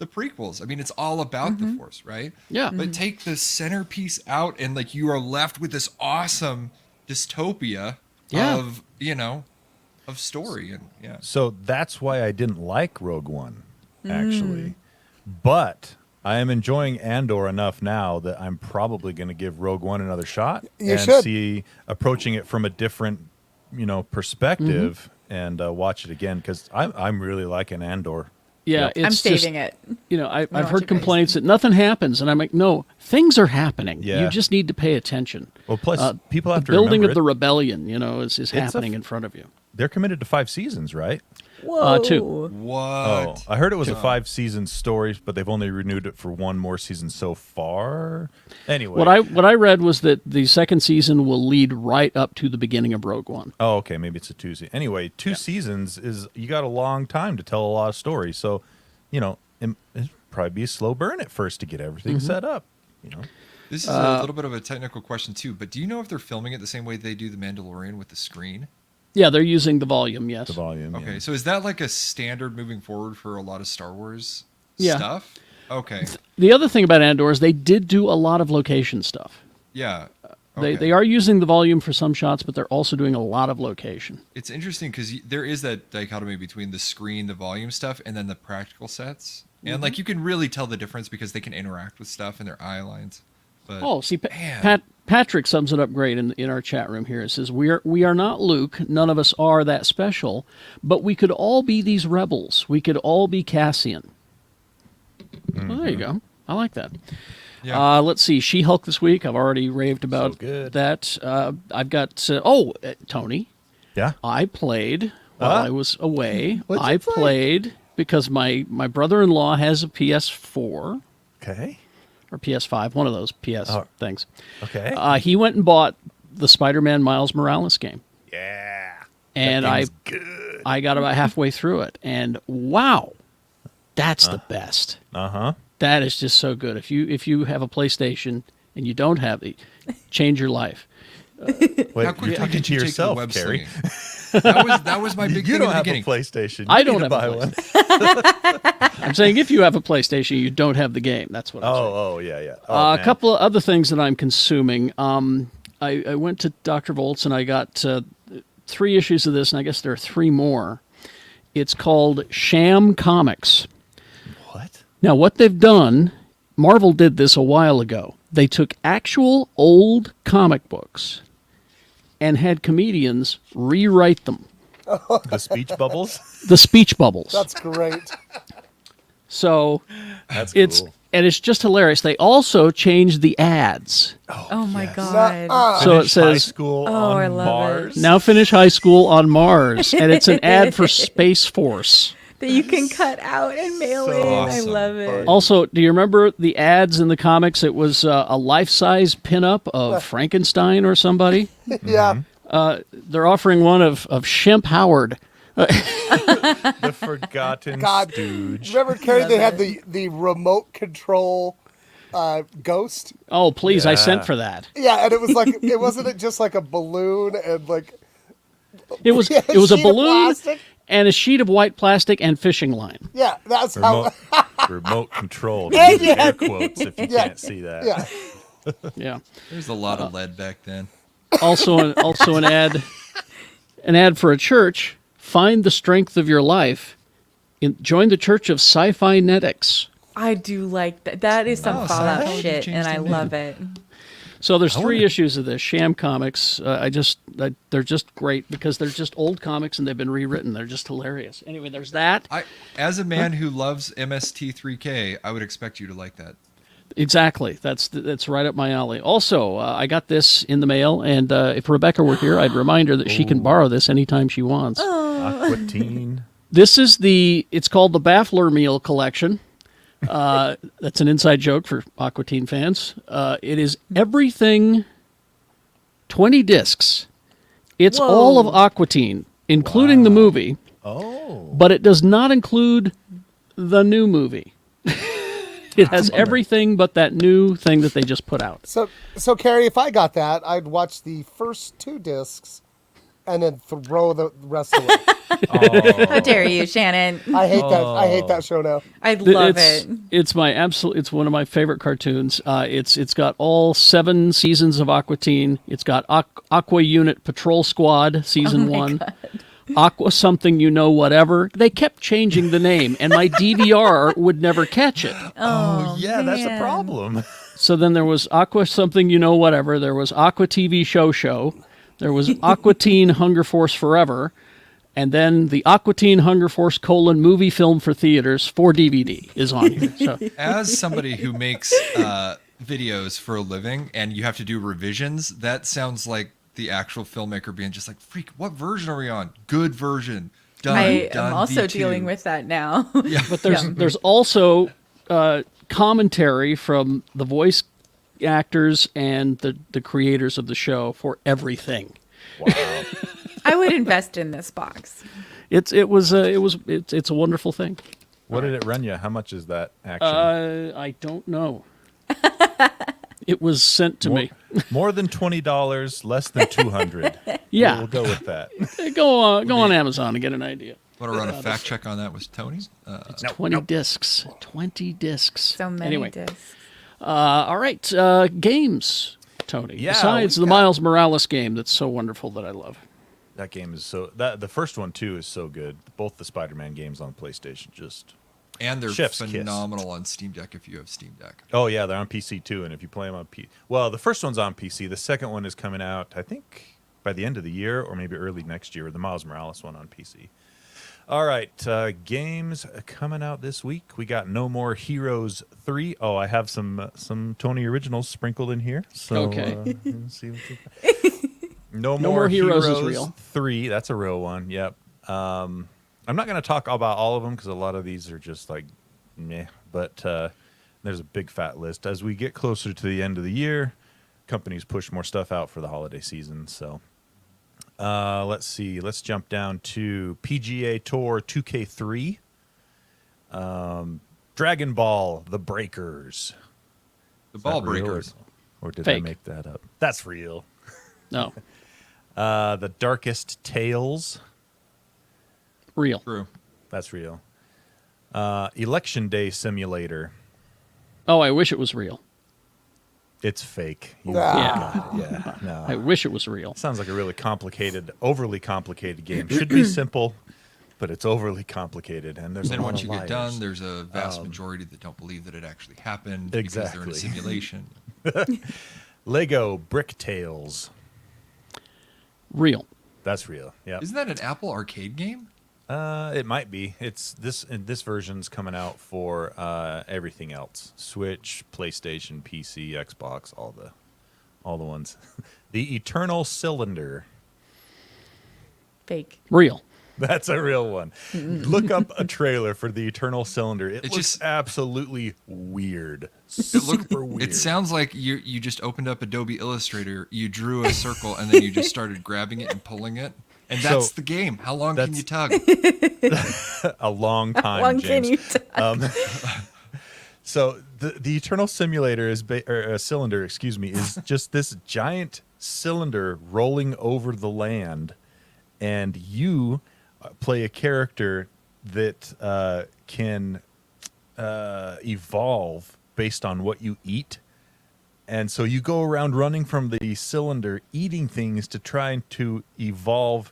prequels. I mean, it's all about the Force, right? Yeah. But take the centerpiece out, and like you are left with this awesome dystopia Yeah. of story, and yeah. So that's why I didn't like Rogue One, actually. But I am enjoying Andor enough now that I'm probably going to give Rogue One another shot You and should. see approaching it from a different, perspective and watch it again because I'm really liking Andor. Yeah, Yep. it's I'm just, saving it. I've watch heard it, guys. complaints that nothing happens, and I'm like, no, things are happening. Yeah. You just need to pay attention. Well, plus people have The to building remember of the it. rebellion, is happening in front of you. They're committed to 5 seasons, right? Two. What? Oh, I heard it was a 5-season story, but they've only renewed it for one more season so far. Anyway, What I read was that the second season will lead right up to the beginning of Rogue One. oh, okay, maybe it's a 2 season. Anyway, 2 seasons is you got a long time to tell a lot of stories. So, it'd probably be a slow burn at first to get everything set up. This is a little bit of a technical question too, but do you know if they're filming it the same way they do The Mandalorian with the screen? Yeah, they're using the volume. Yes. The volume. Okay, yeah. so is that like a standard moving forward for a lot of Star Wars Yeah. stuff? Okay, The other thing about Andor is they did do a lot of location stuff. yeah. Okay. They are using the volume for some shots, but they're also doing a lot of location. It's interesting because there is that dichotomy between the screen, the volume stuff, and then the practical sets. And like you can really tell the difference because they can interact with stuff in their eye lines. But Oh, see, man. Patrick sums it up great in our chat room here. It says, we are not Luke. None of us are that special, but we could all be these rebels. We could all be Cassian. Well, there you go. I like that. Yeah. Let's see. She-Hulk this week. I've already raved about good. that. I've got, Tony. Yeah. I played while I was away. What'd you I play? played because my brother-in-law has a PS4 Okay. or PS5, one of those PS things. Okay. He went and bought the Spider-Man Miles Morales game. Yeah. And That game's good. I got about halfway through it, and wow, that's the best. Uh-huh. That is just so good. If you have a PlayStation and you don't have it, change your life. Wait, How you're quickly talking did to you take to the yourself, web Carrie. slinging? That was my big You thing don't in the have beginning. a PlayStation. I You don't need have to a buy one. I'm saying if you have a PlayStation, you don't have the game. That's what I'm saying. Oh, yeah. A couple of other things that I'm consuming. I went to Dr. Volt's and I got 3 issues of this, and I guess there are 3 more. It's called Sham Comics. What? Now, what they've done, Marvel did this a while ago. They took actual old comic books and had comedians rewrite them. The speech bubbles? The speech bubbles. That's great. So That's it's cool. and it's just hilarious. They also changed the ads. Oh my God. So it Finish high says, school Oh, on I love Mars. now finish high school on Mars. And it's an ad for Space Force. That you can cut out and mail So in. I awesome. love it. Also, do you remember the ads in the comics? It was a life-size pinup of Frankenstein or somebody. Yeah. They're offering one of Shemp Howard. The forgotten God. stooge. Remember, Carrie, they had the remote control ghost? Oh, please, I Yeah. sent for that. Yeah, and it was like, it wasn't just like a balloon and like, It was Yeah, it was a sheet of balloon plastic. and a sheet of white plastic and fishing line. yeah, that's Remote, how, remote control. Yeah, Use yeah. air quotes if you Yeah. can't see that. yeah. Yeah. There's a lot of lead back then. Also an ad for a church. Find the strength of your life. Join the Church of Sci-Fi Netics. I do like that. That is some Oh, Fallout Sci-Fi shit, changed and I their name. love it. So there's 3 issues of this Sham Comics. They're just great because they're just old comics and they've been rewritten. They're just hilarious. Anyway, there's that. As a man who loves MST3K, I would expect you to like that. Exactly. That's right up my alley. Also, I got this in the mail, and if Rebecca were here, I'd remind her that she can borrow this anytime she wants. Aquatine. This is it's called the Baffler Meal Collection. That's an inside joke for Aqua Teen fans. It is everything, 20 discs. It's all of Aqua Teen, including the movie, Oh. but it does not include the new movie. It has everything but that new thing that they just put out. So Carrie, if I got that, I'd watch the first 2 discs and then throw the rest away. How dare you, Shannon? I hate that. I hate that show now. I love it's, it. It's my absolute. It's one of my favorite cartoons. It's got all 7 seasons of Aqua Teen. It's got Aqua Unit Patrol Squad season 1. Aqua something you know whatever. They kept changing the name, and my DVR would never catch it. Oh, yeah, that's a man. problem. So then there was Aqua something you know whatever. There was Aqua TV Show. There was Aqua Teen Hunger Force Forever. And then the Aqua Teen Hunger Force : movie film for theaters for DVD is on here. So As somebody who makes videos for a living and you have to do revisions, that sounds like the actual filmmaker being just like, freak, what version are we on? Good version. Done. I done, am also V2. dealing with that now. Yeah. but there's also commentary from the voice actors and the creators of the show for everything. Wow. I would invest in this box. It's a wonderful thing. What did it run you? How much is that action? I don't know. It was sent to me. More than $20, less than $200. Yeah. We'll go with that. Go on Amazon and get an idea. Want to run a fact check on that with Tony? 20 discs. 20 discs. So many Anyway, discs. all right. Games, Tony. Yeah, Besides we the got- Miles Morales game that's so wonderful that I love. That game is the first one too is so good. Both the Spider-Man games on PlayStation just And they're Chef's kiss. phenomenal on Steam Deck if you have Steam Deck. Oh yeah, they're on PC too, and if you play them on well, the first one's on PC. The second one is coming out, I think, by the end of the year or maybe early next year. The Miles Morales one on PC. All right, games coming out this week. We got No More Heroes 3. Oh, I have some Tony originals sprinkled in here. So, Okay. Let's see what's No More Heroes is real. 3. That's a real one. Yep. I'm not going to talk about all of them because a lot of these are just like meh. But there's a big fat list. As we get closer to the end of the year, companies push more stuff out for the holiday season. So let's see. Let's jump down to PGA Tour 2K3. Dragon Ball: The Breakers. The Is Ball that real Breakers. or did I Fake. make that up? That's real. No, The Darkest Tales. real. True. That's real. Election Day Simulator. Oh, I wish it was real. It's fake. Ah. Yeah, no. I wish it was real. Sounds like a really complicated, overly complicated game. Should be simple, but it's overly complicated, and there's Then a lot once of you get liars. done, there's a vast majority that don't believe that it actually happened because they're in a Exactly. simulation. Lego Brick Tales. Real. That's real. Yeah. Isn't that an Apple arcade game? It might be. It's this version's coming out for everything else: Switch, PlayStation, PC, Xbox, all the ones. The Eternal Cylinder. Fake. Real. That's a real one. Look up a trailer for the Eternal Cylinder. It It looks just- absolutely weird. It Super weird. It sounds like you just opened up Adobe Illustrator, you drew a circle, and then you just started grabbing it and pulling it. And that's So, the game. How long can you tug? a long time. Long can James. you So the Eternal Simulator is cylinder, excuse me, is just this giant cylinder rolling over the land, and you play a character that can evolve based on what you eat. And so you go around running from the cylinder, eating things to try to evolve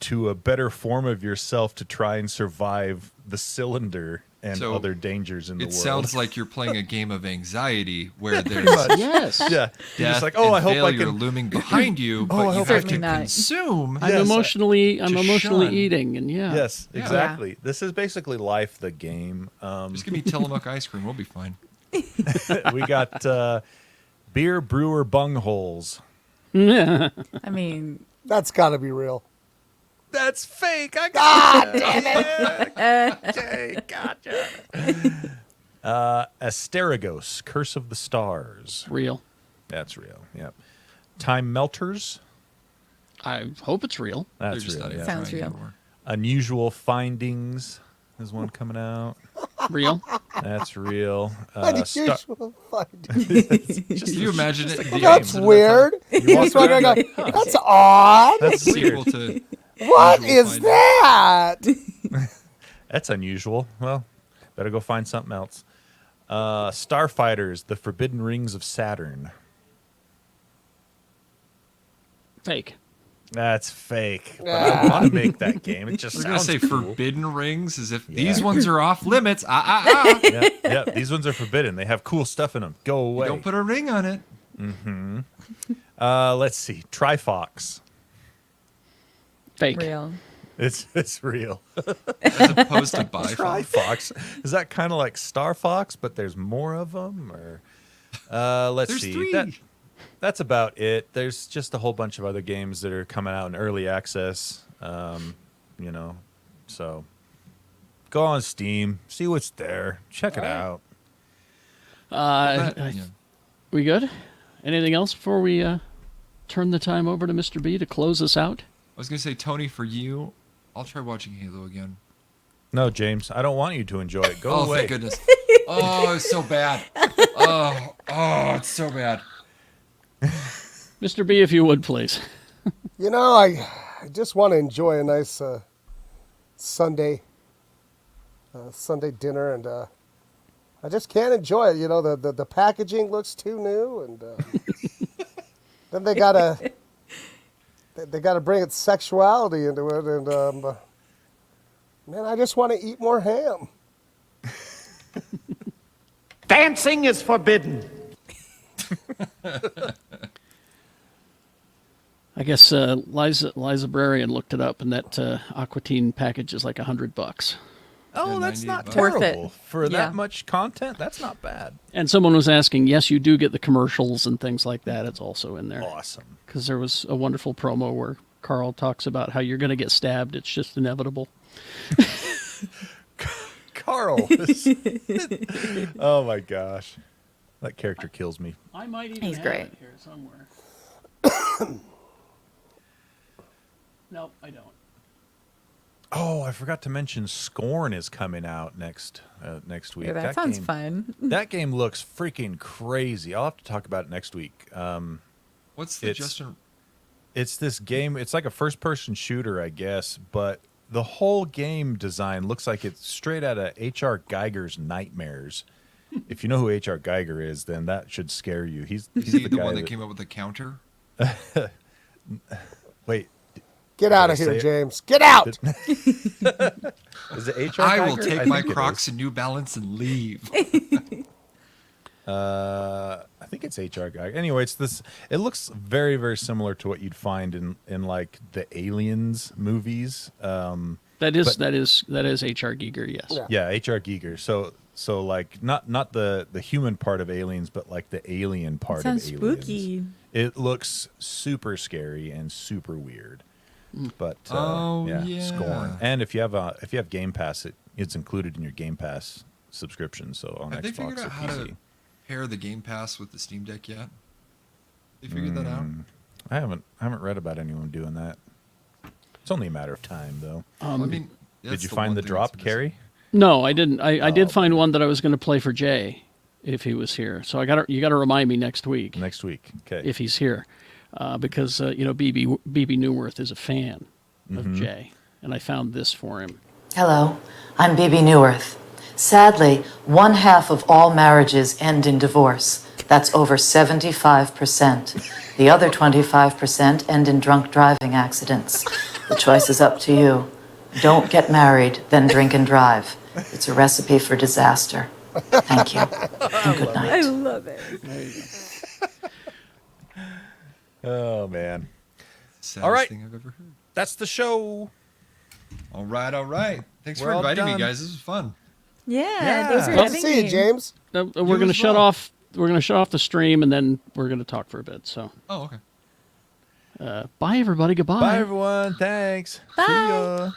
to a better form of yourself to try and survive the cylinder and So, other dangers in the It world. sounds like you're playing a game of anxiety where there's Yes. yeah. You're death just like, oh, and I hope I failure can. looming behind you, but I you hope have Certainly to not. consume. I'm Yes, emotionally shun. eating, and yeah. Yes, Yeah. exactly. This is basically Life, the game. Just give me Tillamook ice cream. We'll be fine. We got beer brewer bungholes. I mean, That's got to be real. That's fake. I got damn it. Okay, gotcha. Asterigos, Curse of the Stars. Real. That's real. Yep. Time Melters. I hope it's real. They're That's just real. not Yeah. Sounds trying real. anymore. Unusual Findings. There's one coming out. Real. That's real. Unusual findings. Can you imagine it? That's weird. That's why I go, that's odd. That's Sequel weird. to What Unusual is Findings. that? That's unusual. Well, better go find something else. Starfighters, The Forbidden Rings of Saturn. Fake. That's fake. But I want to make that game. It just We're gonna sounds say cool. forbidden rings as if these ones are off limits. Yeah, these ones are forbidden. They have cool stuff in them. Go away. Don't put a ring on it. Let's see. Trifox. Fake. real. It's real. As opposed to Bifox. Trifox. Is that kind of like Star Fox, but there's more of them? Or let's There's see. 3. That's about it. There's just a whole bunch of other games that are coming out in early access. So go on Steam, see what's there, check it out. Yeah. We good? Anything else before we turn the time over to Mr. B to close us out? I was gonna say, Tony, for you, I'll try watching Halo again. No, James, I don't want you to enjoy it. Go Oh, away. thank goodness. Oh, it's so bad. Oh, it's so bad. Mr. B, if you would, please. You know, I just want to enjoy a nice Sunday dinner, and I just can't enjoy it. You know, the packaging looks too new, and then they gotta bring its sexuality into it, and man, I just want to eat more ham. Dancing is forbidden. I guess Liza Brarian looked it up, and that Aqua Teen package is like $100. Oh, Yeah, that's 98 not bucks. Worth it. terrible for Yeah. that much content. That's not bad. And someone was asking, yes, you do get the commercials and things like that. It's also in there. Awesome. Because there was a wonderful promo where Carl talks about how you're going to get stabbed. It's just inevitable. Carl. Oh my gosh, that character kills me. I might even He's have great. it here somewhere. Nope, I don't. Oh, I forgot to mention Scorn is coming out next week. Yeah, that sounds game, fun. That game looks freaking crazy. I'll have to talk about it next week. What's the It's- Justin? It's this game. It's like a first-person shooter, I guess, but the whole game design looks like it's straight out of H.R. Geiger's Nightmares. If you know who H.R. Geiger is, then that should scare you. He's Is he the guy one that came up with the counter? Wait, Get out of Did I here, say it? James. Get out. is it H.R. I Geiger? will take I my think it Crocs is. and New Balance and leave. I think it's H.R. Geiger. Anyway, it's this. It looks very, very similar to what you'd find in like the Aliens movies. That is H.R. Giger, yes. Yeah. Yeah, H.R. Giger. So like not the human part of Aliens, but like the alien part Sounds of Aliens. spooky. It looks super scary and super weird. But Oh, yeah. Scorn. And if you have Game Pass, it's included in your Game Pass subscription. So on Have they figured Xbox or out how PC. to pair the Game Pass with the Steam Deck yet? They figured that out? I haven't read about anyone doing that. It's only a matter of time, though. I mean, Did that's you the find one the thing drop, that's missing. Carrie? No, I didn't. I did find one that I was going to play for Jay if he was here. So you got to remind me next week Next week. Okay. if he's here, because BB Newworth is a fan of Jay, and I found this for him. Hello, I'm Bibi Newworth. Sadly, 1/2 of all marriages end in divorce. That's over 75%. The other 25% end in drunk driving accidents. The choice is up to you. Don't get married, then drink and drive. It's a recipe for disaster. Thank you, and good night. I love it. Oh man. Saddest All right. thing I've ever heard. That's the show. All right, all right. Thanks We're for all inviting me, done. guys. This was fun. Yeah, thanks for Good to having see you, me. James. We're going to as shut well. off. We're going to shut off the stream, and then we're going to talk for a bit. So, Oh, okay. bye everybody. Goodbye. Bye everyone. Thanks. Bye. See ya.